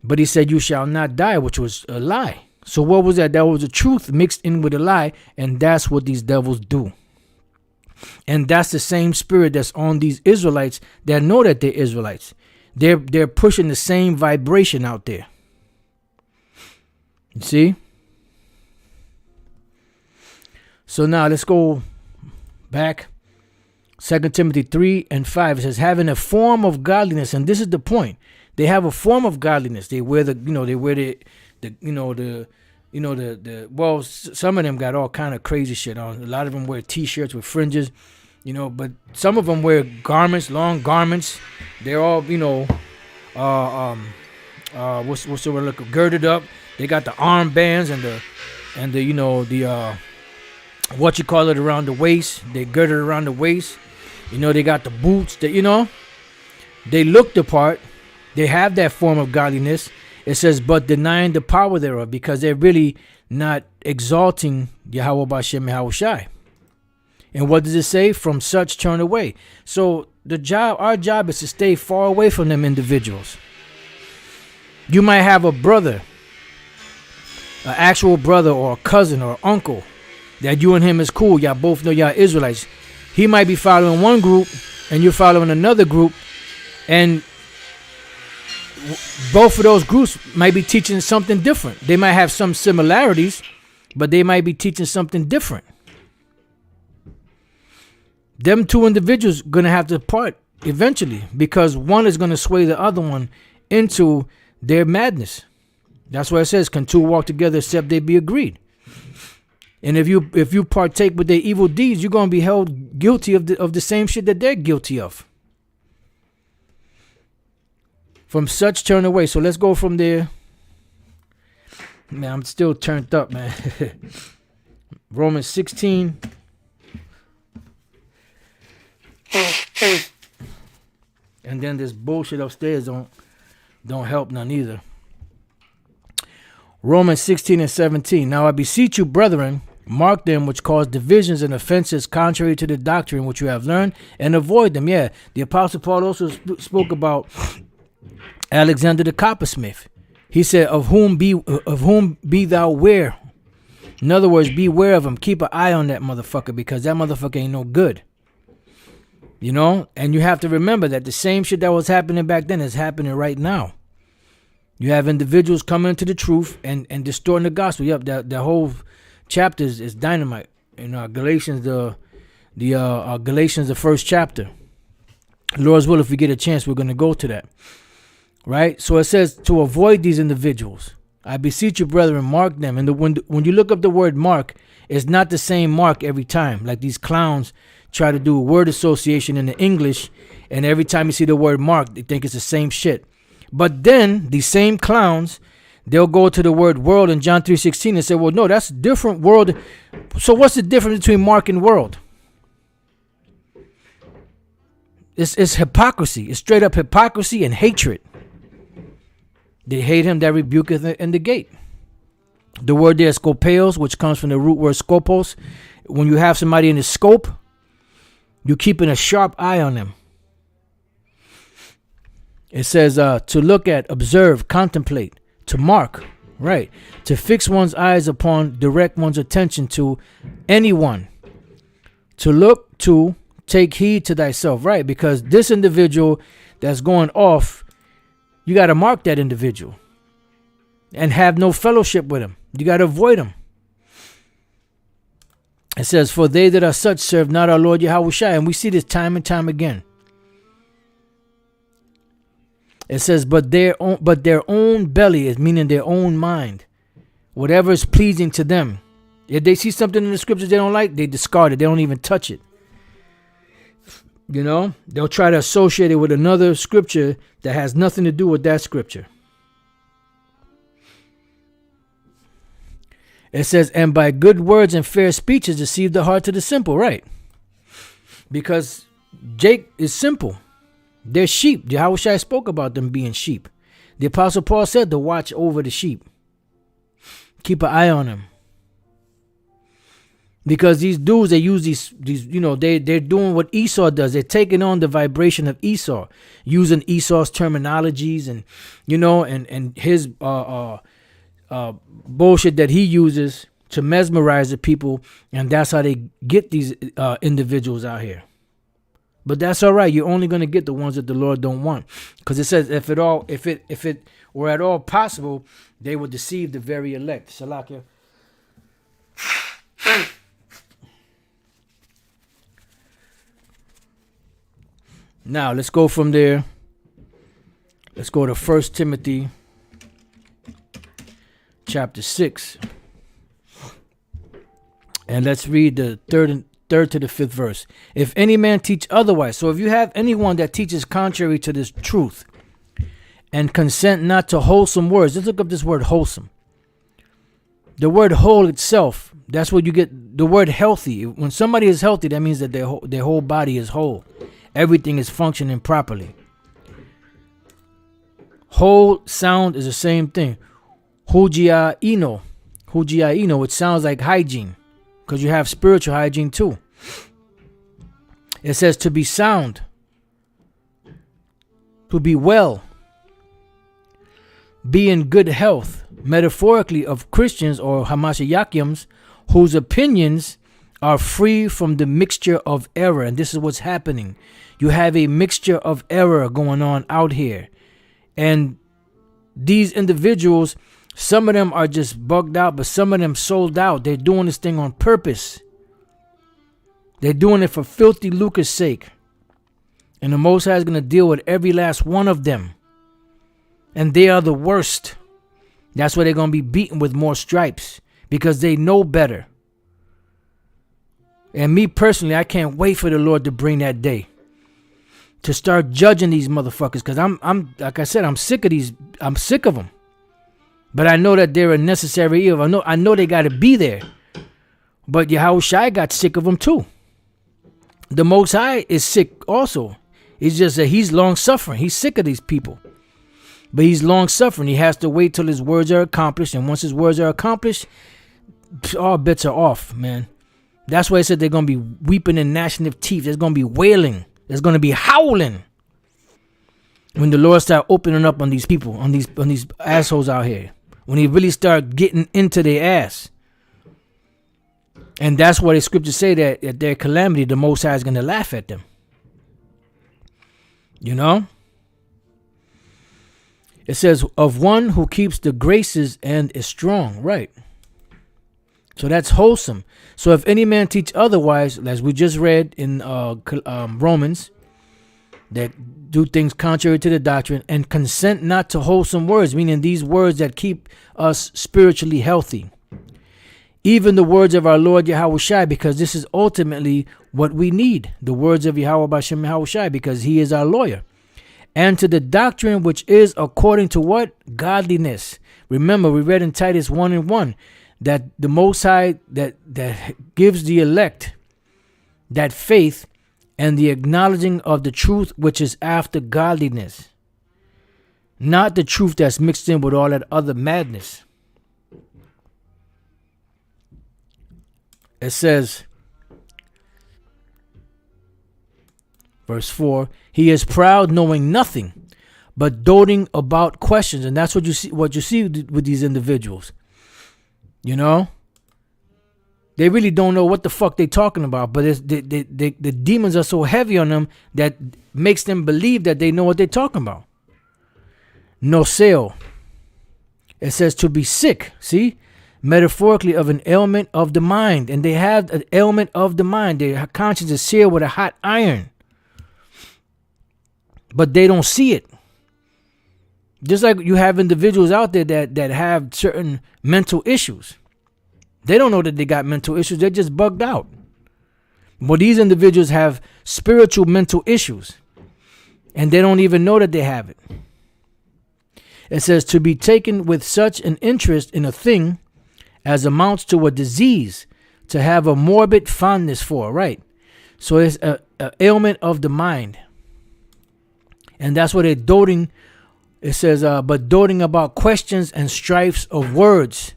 Speaker 1: but he said you shall not die, which was a lie. So what was that? That was the truth mixed in with a lie, and that's what these devils do. And that's the same spirit that's on these Israelites that know that they're Israelites. They're pushing the same vibration out there. You see? So now let's go back. 2 Timothy 3 and 5. It says, having a form of godliness, and this is the point. They have a form of godliness. They wear well, some of them got all kind of crazy shit on. A lot of them wear t-shirts with fringes, but some of them wear garments, long garments. They're all, what's the word? Look, girded up. They got the armbands and the what you call it around the waist. They girded around the waist. They got the boots. They look the part. They have that form of godliness. It says, but denying the power thereof, because they're really not exalting Yahweh B'Shem Yahweh Shai. And what does it say? From such turn away. So our job is to stay far away from them individuals. You might have a brother, an actual brother or a cousin or uncle that you and him is cool. Y'all both know y'all Israelites. He might be following one group and you're following another group, and both of those groups might be teaching something different. They might have some similarities, but they might be teaching something different. Them two individuals gonna have to part eventually, because one is gonna sway the other one into their madness. That's why it says, can two walk together except they be agreed? And if you partake with their evil deeds, you're gonna be held guilty of the same shit that they're guilty of. From such turn away. So let's go from there. Man, I'm still turned up, man. Romans 16. And then this bullshit upstairs don't help none either. Romans 16 and 17. Now I beseech you, brethren, mark them which cause divisions and offenses contrary to the doctrine which you have learned, and avoid them. Yeah, the Apostle Paul also spoke about Alexander the coppersmith. He said, of whom be thou ware. In other words, beware of him. Keep an eye on that motherfucker, because that motherfucker ain't no good. You know? And you have to remember that the same shit that was happening back then is happening right now. You have individuals coming into the truth and distorting the gospel. Yep, that whole chapter is dynamite. In Galatians, Galatians, the first chapter. Lord's will, if we get a chance, we're going to go to that. Right? So it says to avoid these individuals. I beseech you, brethren, mark them. And when you look up the word mark, it's not the same mark every time. Like these clowns try to do word association in the English, and every time you see the word mark, they think it's the same shit. But then these same clowns, they'll go to the word world in John 3:16 and say, well, no, that's a different world. So what's the difference between mark and world? It's hypocrisy. It's straight up hypocrisy and hatred. They hate him that rebuketh in the gate. The word there is skopeos, which comes from the root word skopos. When you have somebody in the scope, you're keeping a sharp eye on them. It says to look at, observe, contemplate, to mark, right? To fix one's eyes upon, direct one's attention to anyone. To look to, take heed to thyself, right? Because this individual that's going off, you got to mark that individual and have no fellowship with him. You got to avoid him. It says, for they that are such serve not our Lord Yahushua. And we see this time and time again. It says, but their own belly, is meaning their own mind. Whatever is pleasing to them. If they see something in the scriptures they don't like, they discard it. They don't even touch it. You know, they'll try to associate it with another scripture that has nothing to do with that scripture. It says, and by good words and fair speeches deceive the heart of the simple, right? Because Jake is simple. They're sheep. Yahushua spoke about them being sheep. The Apostle Paul said to watch over the sheep. Keep an eye on them. Because these dudes, they use these you know, they're doing what Esau does. They're taking on the vibration of Esau, using Esau's terminologies and, you know, and his bullshit that he uses to mesmerize the people. And that's how they get these individuals out here. But that's all right. You're only going to get the ones that the Lord don't want. Because it says if it were at all possible, they would deceive the very elect. Salakia. Now, let's go from there. Let's go to 1 Timothy chapter 6. And let's read the third to the 5th verse. If any man teach otherwise, so if you have anyone that teaches contrary to this truth and consent not to wholesome words, let's look up this word wholesome. The word whole itself, that's what you get the word healthy. When somebody is healthy, that means that their whole body is whole. Everything is functioning properly. Whole sound is the same thing. Hujiaino, it sounds like hygiene. Because you have spiritual hygiene too. It says to be sound. To be well. Be in good health. Metaphorically of Christians or Hamashiakims whose opinions are free from the mixture of error. And this is what's happening. You have a mixture of error going on out here. And these individuals, some of them are just bugged out, but some of them sold out. They're doing this thing on purpose. They're doing it for filthy lucre's sake. And the Most High is going to deal with every last one of them. And they are the worst. That's why they're going to be beaten with more stripes. Because they know better. And me personally, I can't wait for the Lord to bring that day. To start judging these motherfuckers. Because I'm like I said, I'm sick of these. I'm sick of them. But I know that they're a necessary evil. I know they got to be there. But Yahushua got sick of them too. The Most High is sick also. It's just that he's long suffering. He's sick of these people. But he's long suffering. He has to wait till his words are accomplished. And once his words are accomplished, all bets are off, man. That's why I said they're going to be weeping and gnashing of teeth. There's going to be wailing. There's going to be howling. When the Lord start opening up on these people, on these assholes out here. When he really start getting into their ass. And that's why the scriptures say that at their calamity, the Most High is going to laugh at them. You know? It says, of one who keeps the graces and is strong. Right. So that's wholesome. So if any man teach otherwise, as we just read in Romans, that do things contrary to the doctrine and consent not to wholesome words, meaning these words that keep us spiritually healthy. Even the words of our Lord Yahushua, because this is ultimately what we need. The words of Yahweh Bashem Yahushua, because he is our lawyer. And to the doctrine which is according to what? Godliness. Remember, we read in Titus 1:1 that the Most High that gives the elect that faith and the acknowledging of the truth which is after godliness. Not the truth that's mixed in with all that other madness. It says, verse 4, he is proud, knowing nothing, but doting about questions. And that's what you see with these individuals. You know? They really don't know what the fuck they talking about, but the demons are so heavy on them that makes them believe that they know what they're talking about. Noseo. It says to be sick. See? Metaphorically of an ailment of the mind. And they have an ailment of the mind. Their conscience is seared with a hot iron. But they don't see it. Just like you have individuals out there that have certain mental issues. They don't know that they got mental issues. They're just bugged out. But these individuals have spiritual mental issues. And they don't even know that they have it. It says to be taken with such an interest in a thing as amounts to a disease, to have a morbid fondness for, right? So it's an ailment of the mind. And that's what they're doting. It says, but doting about questions and strifes of words.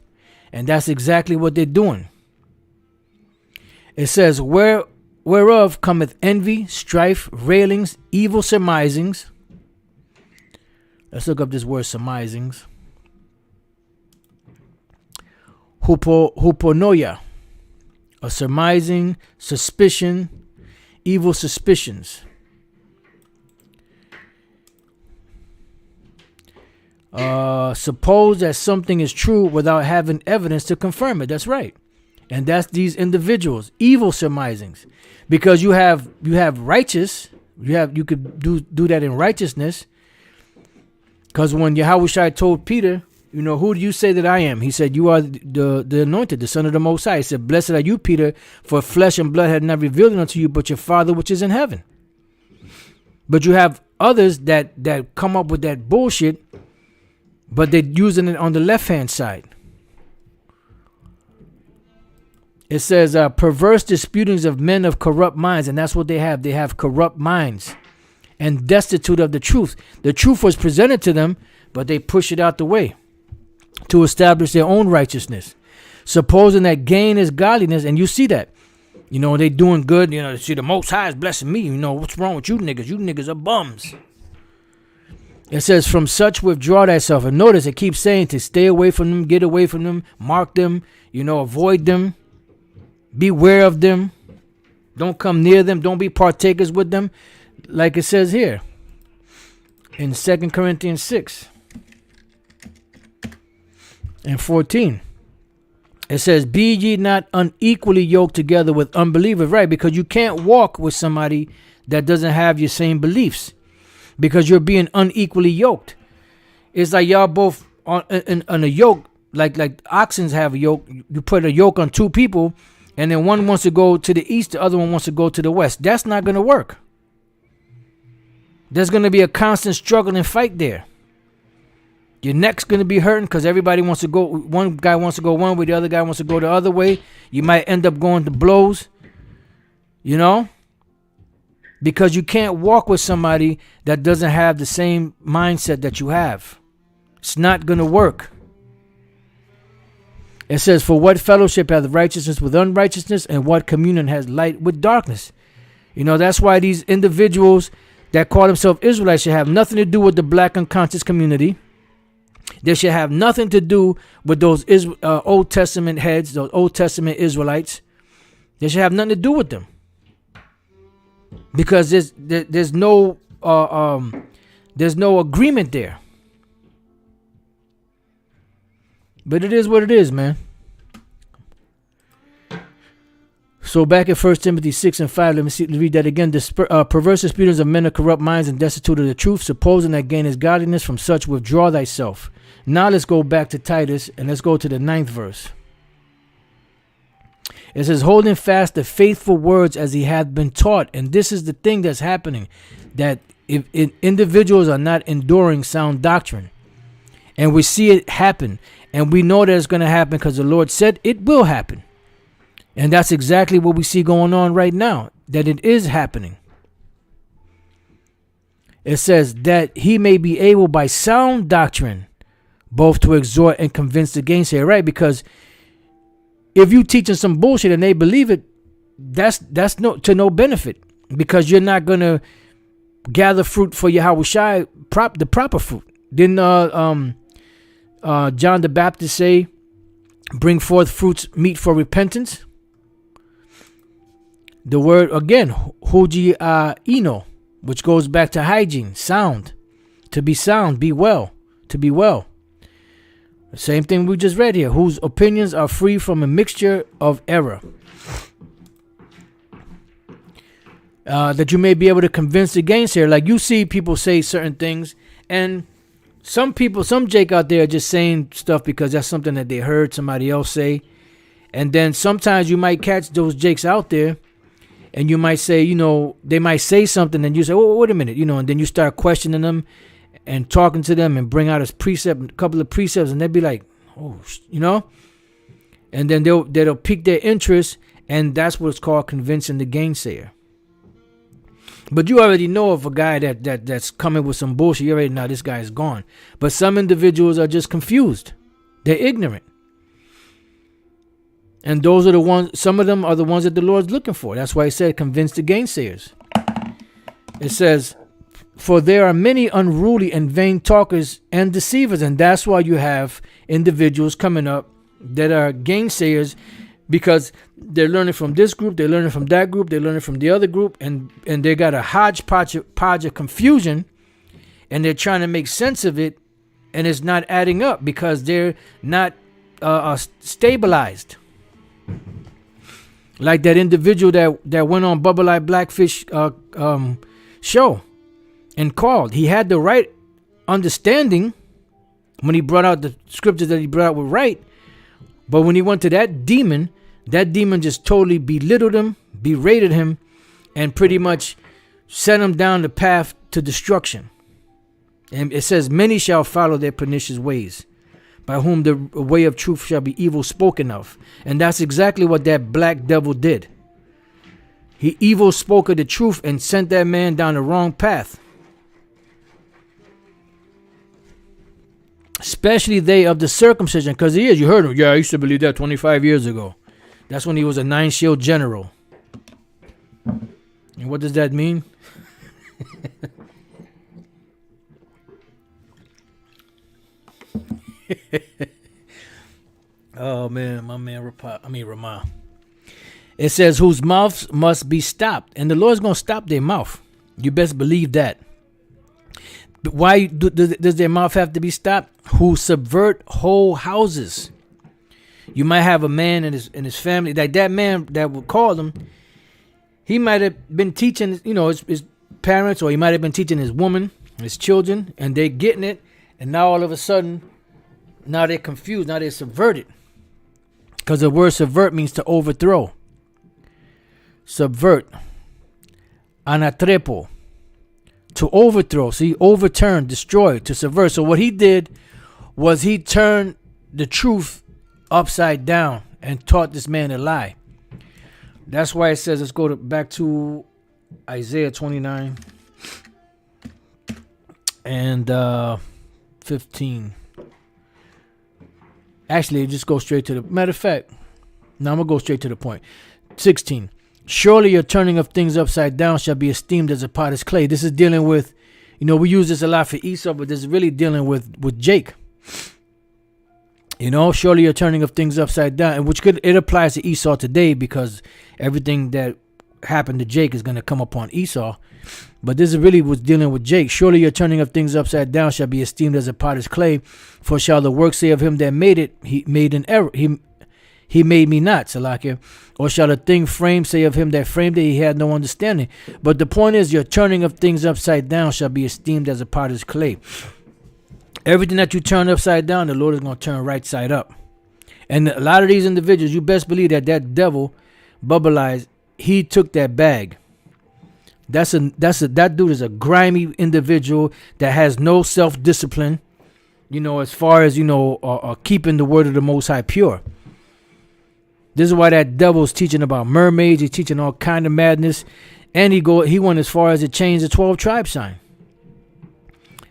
Speaker 1: And that's exactly what they're doing. It says, whereof cometh envy, strife, railings, evil surmisings. Let's look up this word surmisings. Huponoia, a surmising, suspicion, evil suspicions. Suppose that something is true without having evidence to confirm it. That's right. And that's these individuals, evil surmisings. Because you have righteous, you could do that in righteousness. Because when Yahushua told Peter, you know, who do you say that I am? He said, you are the anointed, the son of the Most High. He said, blessed are you, Peter, for flesh and blood had not revealed it unto you, but your Father which is in heaven. But you have others that come up with that bullshit, but they're using it on the left-hand side. It says, perverse disputings of men of corrupt minds. And that's what they have. They have corrupt minds and destitute of the truth. The truth was presented to them, but they push it out the way to establish their own righteousness, supposing that gain is godliness. And you see that, you know, they doing good. You know, see the Most High is blessing me. You know, what's wrong with you niggas? You niggas are bums. It says, from such withdraw thyself. And notice it keeps saying to stay away from them, get away from them, mark them, you know, avoid them, beware of them. Don't come near them. Don't be partakers with them. like it says here in 2 Corinthians 6 and 14. It says, be ye not unequally yoked together with unbelievers, right? Because you can't walk with somebody that doesn't have your same beliefs, because you're being unequally yoked. It's like y'all both on a yoke, like oxen have a yoke. You put a yoke on two people, and then one wants to go to the east, the other one wants to go to the west. That's not going to work. There's going to be a constant struggle and fight there. Your neck's going to be hurting because everybody wants to go. One guy wants to go one way, the other guy wants to go the other way. You might end up going to blows, because you can't walk with somebody that doesn't have the same mindset that you have. It's not going to work. It says, for what fellowship hath righteousness with unrighteousness, and what communion has light with darkness? That's why these individuals that call themselves Israelites should have nothing to do with the black unconscious community. They should have nothing to do with those Old Testament heads, those Old Testament Israelites. They should have nothing to do with them, because there's no agreement there. But it is what it is, man. So back at 1 Timothy 6 and 5, let me read that again. The perverse disputings of men of corrupt minds and destitute of the truth, supposing that gain is godliness, from such withdraw thyself. Now let's go back to Titus, and let's go to the 9th verse. It says, holding fast the faithful words as he hath been taught. And this is the thing that's happening, that if individuals are not enduring sound doctrine, and we see it happen, and we know that it's going to happen because the Lord said it will happen. And that's exactly what we see going on right now, that it is happening. It says that he may be able by sound doctrine both to exhort and convince the gainsayer, right? Because if you teaching some bullshit and they believe it, that's to no benefit, because you're not going to gather fruit for Yahushua, the proper fruit. Didn't John the Baptist say, bring forth fruits meet for repentance? The word again, hugiaino, which goes back to hygiene, sound, to be sound, be well, to be well. The same thing we just read here, whose opinions are free from a mixture of error. That you may be able to convince the gainsayer. Like you see people say certain things, and some Jake out there are just saying stuff because that's something that they heard somebody else say. And then sometimes you might catch those Jakes out there, and you might say, they might say something, and you say, oh, wait a minute, and then you start questioning them and talking to them and bring out a couple of precepts, and they'll be like, oh, and then they'll pique their interest, and that's what's called convincing the gainsayer. But you already know of a guy that's coming with some bullshit. You already know this guy is gone. But some individuals are just confused. They're ignorant. And those are the ones, some of them are the ones that the Lord's looking for. That's why he said, convince the gainsayers. It says, for there are many unruly and vain talkers and deceivers. And that's why you have individuals coming up that are gainsayers, because they're learning from this group, they're learning from that group, they're learning from the other group, and they got a hodgepodge of confusion, and they're trying to make sense of it, and it's not adding up because they're not stabilized. Like that individual that went on Bubble Eye Blackfish show and called. He had the right understanding when he brought out the scriptures that he brought out were right. But when he went to that demon just totally belittled him, berated him, and pretty much set him down the path to destruction. And it says, many shall follow their pernicious ways, by whom the way of truth shall be evil spoken of. And that's exactly what that black devil did. He evil spoke of the truth and sent that man down the wrong path. Especially they of the circumcision, because he is. You heard him. Yeah, I used to believe that 25 years ago. That's when he was a 9-shield general. And what does that mean? Oh man, my man Ramah. It says, whose mouths must be stopped. And the Lord's going to stop their mouth. You best believe that. But why does their mouth have to be stopped? Who subvert whole houses. You might have a man in his family, like that man that would call him. He might have been teaching, his parents, or he might have been teaching his woman, his children, and they're getting it. And now all of a sudden, now they're confused. Now they're subverted. Because the word subvert means to overthrow. Subvert. Anatrepo. To overthrow. See, overturn, destroy, to subvert. So what he did was he turned the truth upside down and taught this man a lie. That's why it says, let's go back to Isaiah 29 and 15. Actually, just go straight to the matter of fact. Now I'm gonna go straight to the point. 16. Surely your turning of things upside down shall be esteemed as a potter's clay. This is dealing with, we use this a lot for Esau, but this is really dealing with Jake. Surely your turning of things upside down, and it applies to Esau today, because everything that happened to Jake is going to come upon Esau. But this is really what's dealing with Jake. Surely your turning of things upside down shall be esteemed as a potter's clay. For shall the work say of him that made it, he made an error. He made me not, Salakia. Or shall the thing framed say of him that framed it, he had no understanding. But the point is, your turning of things upside down shall be esteemed as a potter's clay. Everything that you turn upside down, the Lord is going to turn right side up. And a lot of these individuals, you best believe that devil, Bubble Eyes, he took that bag. That dude is a grimy individual that has no self-discipline, as far as, keeping the word of the Most High pure. This is why that devil's teaching about mermaids. He's teaching all kind of madness. And he went as far as to change the 12 tribe sign.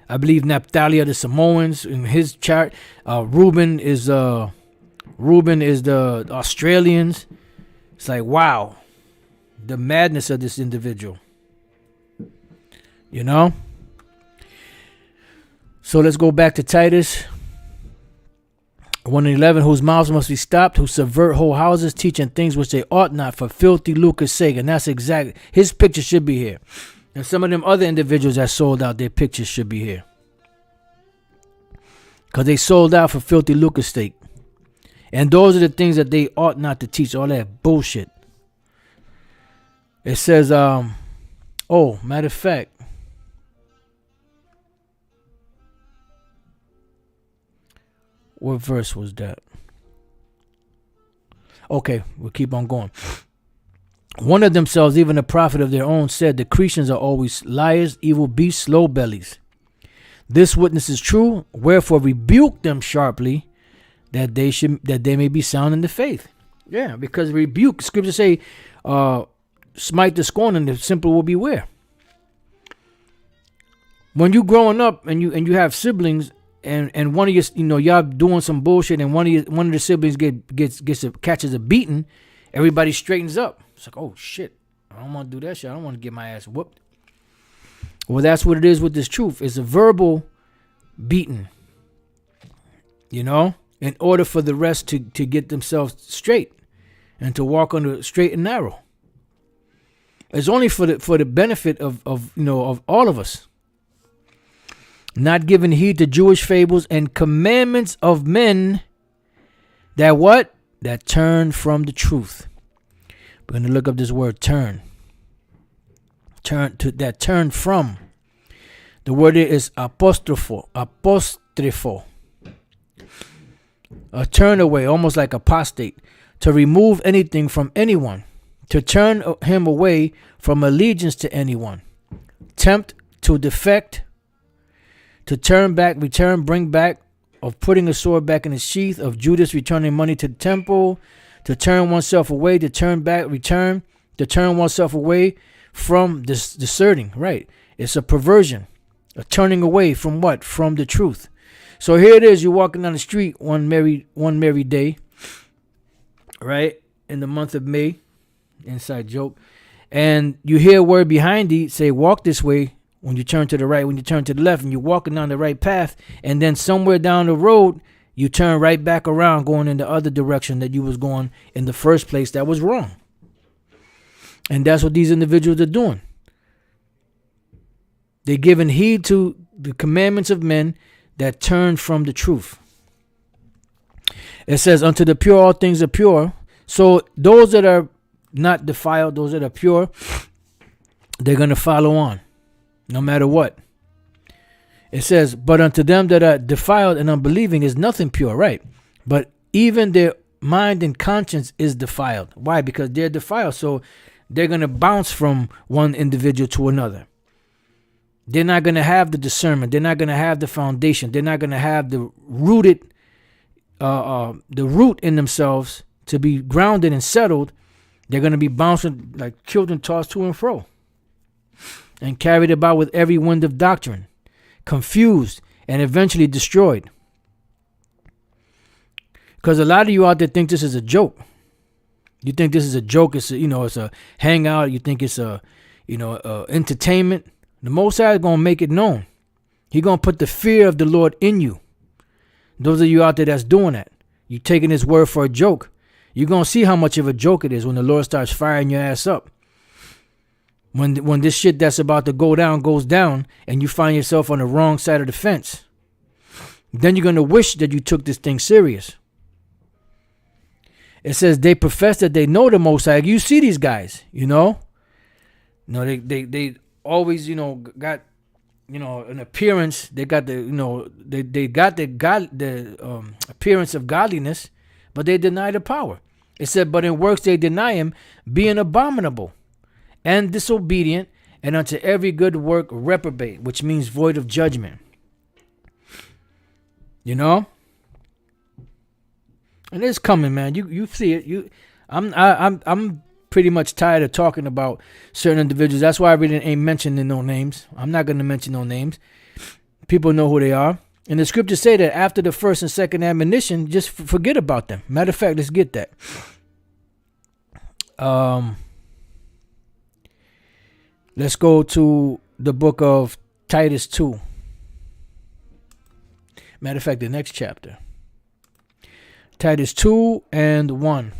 Speaker 1: I believe Naphtali are the Samoans in his chart. Reuben is the Australians. It's like, wow, the madness of this individual. So let's go back to Titus 1:11, whose mouths must be stopped, who subvert whole houses, teaching things which they ought not, for filthy lucre's sake. And that's exactly, his picture should be here. And some of them other individuals that sold out, their pictures should be here. Because they sold out for filthy lucre's sake. And those are the things that they ought not to teach, all that bullshit. It says, matter of fact, what verse was that? Okay, we'll keep on going. One of themselves, even a prophet of their own, said, the Cretians are always liars, evil beasts, slow bellies. This witness is true, wherefore rebuke them sharply, that they may be sound in the faith. Yeah, because rebuke, scriptures say, smite the scorn, and the simple will beware. When you growing up and you have siblings, and one of your, y'all doing some bullshit, and one of the siblings catches a beating, everybody straightens up. It's like, oh shit, I don't want to do that shit. I don't want to get my ass whooped. Well, that's what it is with this truth. It's a verbal beating, in order for the rest to get themselves straight and to walk on the straight and narrow. It's only for the benefit of all of us. Not giving heed to Jewish fables and commandments of men that turn from the truth. We're going to look up this word turn. Turn from. The word is apostropho. A turn away, almost like apostate. To remove anything from anyone. To turn him away from allegiance to anyone. Tempt, to defect. To turn back, return, bring back. Of putting a sword back in its sheath. Of Judas returning money to the temple. To turn oneself away, to turn back, return. To turn oneself away from this deserting. Right. It's a perversion. A turning away from what? From the truth. So here it is. You're walking down the street one merry day. Right. In the month of May. Inside joke. And you hear a word behind you say, walk this way. When you turn to the right, when you turn to the left, and you're walking down the right path, and then somewhere down the road, you turn right back around going in the other direction that you was going in the first place that was wrong. And that's what these individuals are doing. They given heed to the commandments of men that turn from the truth. It says, unto the pure all things are pure. So those that are not defiled, those that are pure, they're going to follow on, no matter what. It says, but unto them that are defiled and unbelieving is nothing pure, right? But even their mind and conscience is defiled. Why? Because they're defiled. So they're going to bounce from one individual to another. They're not going to have the discernment. They're not going to have the foundation. They're not going to have the rooted, the root in themselves to be grounded and settled. They're going to be bouncing like children tossed to and fro and carried about with every wind of doctrine, confused and eventually destroyed. Because a lot of you out there think this is a joke. You think this is a joke. It's it's a hangout. You think it's a, entertainment. The Most High is going to make it known. He's going to put the fear of the Lord in you. Those of you out there that's doing that, you taking his word for a joke. You're going to see how much of a joke it is when the Lord starts firing your ass up. When this shit that's about to go down goes down and you find yourself on the wrong side of the fence, then you're going to wish that you took this thing serious. It says they profess that they know the Most High. You see these guys, they always, got, an appearance. They got the, they got the appearance of godliness, but they deny the power. It said, but in works they deny him, being abominable and disobedient, and unto every good work reprobate, which means void of judgment. And it's coming, man. You see it. I'm pretty much tired of talking about certain individuals. That's why I really ain't mentioning no names. I'm not going to mention no names. People know who they are. And the scriptures say that after the first and second admonition, just forget about them. Matter of fact, let's get that. Let's go to the book of Titus 2. Matter of fact, the next chapter. Titus 2 and 1.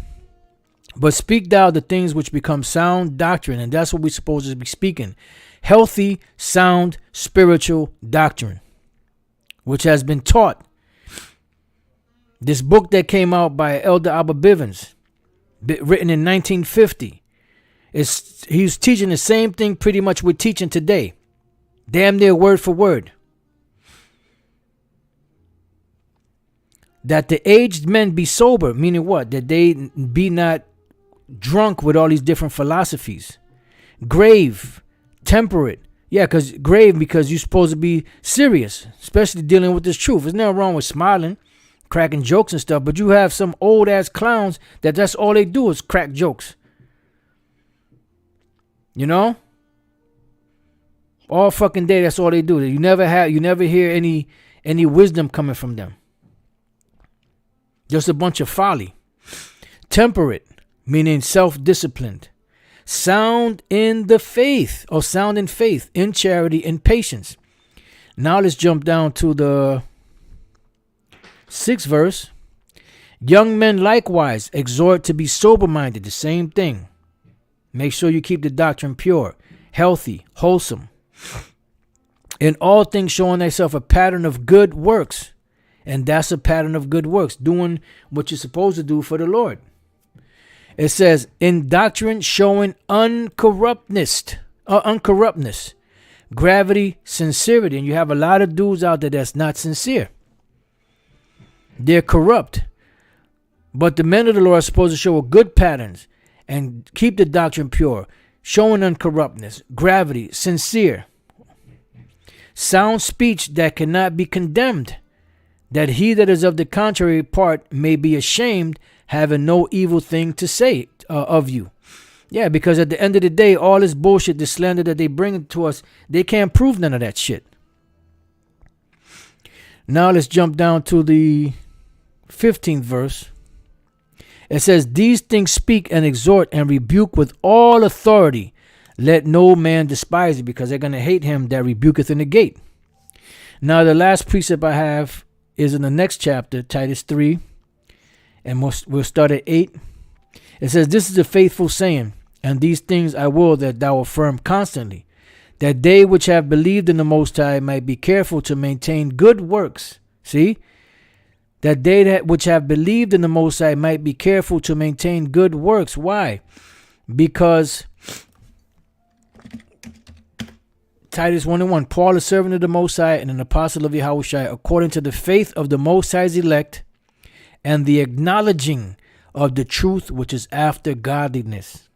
Speaker 1: But speak thou the things which become sound doctrine. And that's what we're supposed to be speaking. Healthy, sound, spiritual doctrine, which has been taught. This book that came out by Elder Abba Bivens, written in 1950, he's teaching the same thing pretty much we're teaching today. Damn near word for word. That the aged men be sober, meaning what? That they be not drunk with all these different philosophies. Grave, temperate. Yeah, because you're supposed to be serious, especially dealing with this truth. There's nothing wrong with smiling, cracking jokes and stuff, but you have some old ass clowns that's all they do is crack jokes. All fucking day, that's all they do. You never hear any wisdom coming from them. Just a bunch of folly. Temperate, meaning self-disciplined. Sound in the faith, or sound in faith, in charity, in patience. Now let's jump down to the 6th verse. Young men likewise exhort to be sober-minded, the same thing. Make sure you keep the doctrine pure, healthy, wholesome. In all things showing thyself a pattern of good works. And that's a pattern of good works, doing what you're supposed to do for the Lord. It says, in doctrine showing uncorruptness, gravity, sincerity. And you have a lot of dudes out there that's not sincere. They're corrupt. But the men of the Lord are supposed to show good patterns and keep the doctrine pure, showing uncorruptness, gravity, sincere. Sound speech that cannot be condemned, that he that is of the contrary part may be ashamed, having no evil thing to say of you. Yeah, because at the end of the day, all this bullshit, this slander that they bring to us, they can't prove none of that shit. Now let's jump down to the 15th verse. It says, these things speak and exhort and rebuke with all authority. Let no man despise you, because they're going to hate him that rebuketh in the gate. Now the last precept I have is in the next chapter, Titus 3, and we'll start at 8. It says, this is a faithful saying, and these things I will that thou affirm constantly, that they which have believed in the Most High might be careful to maintain good works. See? That they that which have believed in the Most High might be careful to maintain good works. Why? Because Titus 1:1, Paul, a servant of the Most High and an apostle of Yahushua, according to the faith of the Most High's elect and the acknowledging of the truth which is after godliness.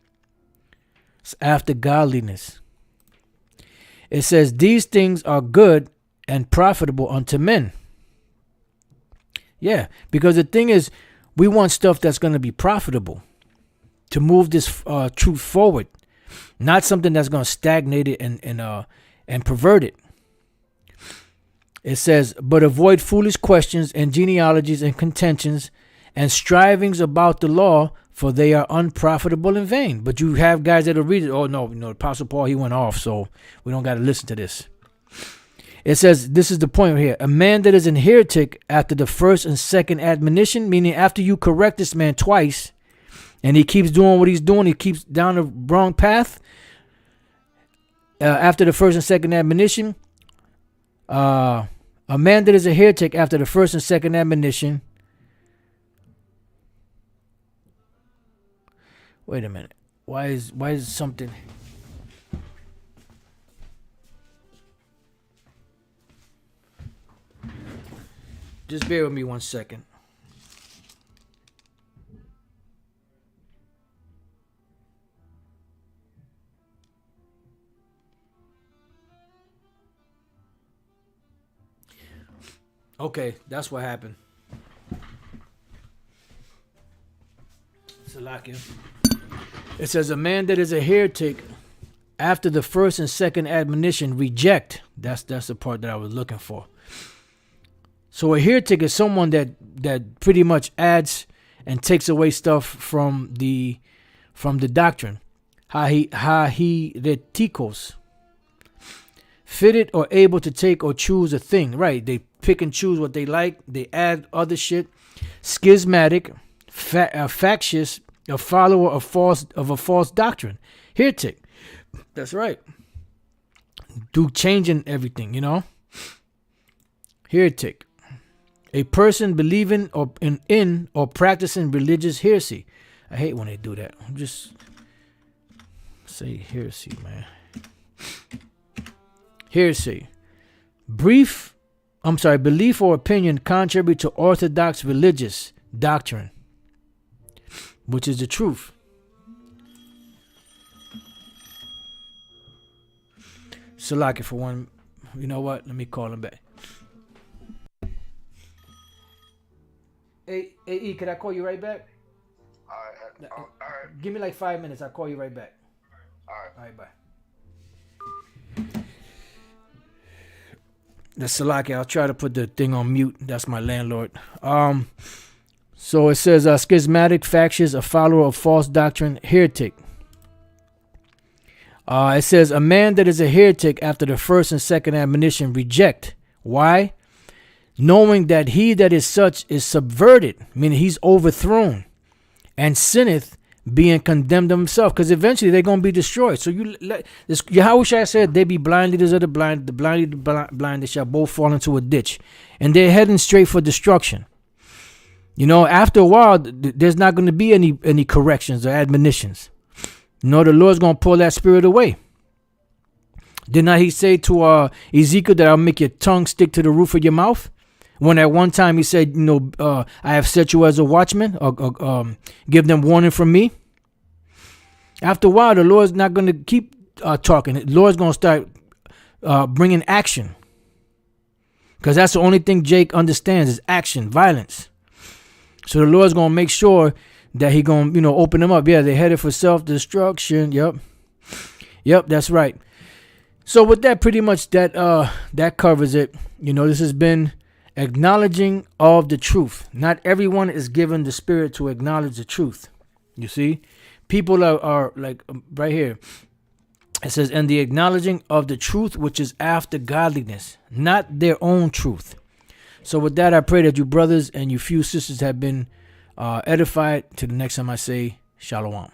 Speaker 1: It's after godliness. It says, these things are good and profitable unto men. Yeah, because the thing is, we want stuff that's going to be profitable to move this truth forward, not something that's going to stagnate it and pervert it. It says, but avoid foolish questions and genealogies and contentions and strivings about the law, for they are unprofitable and vain. But you have guys that'll read it. Oh, no, Apostle Paul, he went off, so we don't got to listen to this. It says, this is the point here. A man that is an heretic after the first and second admonition, meaning after you correct this man twice, and he keeps doing what he's doing, he keeps down the wrong path. After the first and second admonition, a man that is a heretic after the first and second admonition. Wait a minute. Why is something? Just bear with me 1 second. Okay, that's what happened. Salakia. It says, a man that is a heretic after the first and second admonition reject. That's the part that I was looking for. So a heretic is someone that pretty much adds and takes away stuff from the doctrine. Hahiretikos. Fitted or able to take or choose a thing. Right. They pick and choose what they like. They add other shit. Schismatic, factious, a follower of a false doctrine. Heretic. That's right. Do changing everything, Heretic. A person believing or in or practicing religious heresy. I hate when they do that. Just say heresy, man. Heresy. Belief or opinion contrary to orthodox religious doctrine, which is the truth. Salaki for one. You know what? Let me call him back. Hey, E, could I call you right back?
Speaker 2: All right.
Speaker 1: Give me like 5 minutes. I'll call you right back. All right, bye. That's Salaki. I'll try to put the thing on mute. That's my landlord. So it says schismatic, factious, a follower of false doctrine, heretic. It says a man that is a heretic after the first and second admonition reject. Why? Knowing that he that is such is subverted, meaning he's overthrown, and sinneth, being condemned of himself, because eventually they're going to be destroyed. So Yahushua said, they be blind leaders of the blind they shall both fall into a ditch, and they're heading straight for destruction. After a while, there's not going to be any corrections or admonitions. The Lord's going to pull that spirit away. Did not he say to Ezekiel that I'll make your tongue stick to the roof of your mouth? When at one time he said, I have set you as a watchman, or give them warning from me. After a while, the Lord's not going to keep talking. The Lord's going to start bringing action. Because that's the only thing Jake understands is action, violence. So the Lord's going to make sure that he going to, open them up. Yeah, they're headed for self-destruction. Yep, that's right. So with that, pretty much that covers it. This has been acknowledging of the truth. Not everyone is given the spirit to acknowledge the truth. You see, people are like right here. It says, and the acknowledging of the truth, which is after godliness, not their own truth. So with that, I pray that you brothers and you few sisters have been edified. Till the next time I say shalom.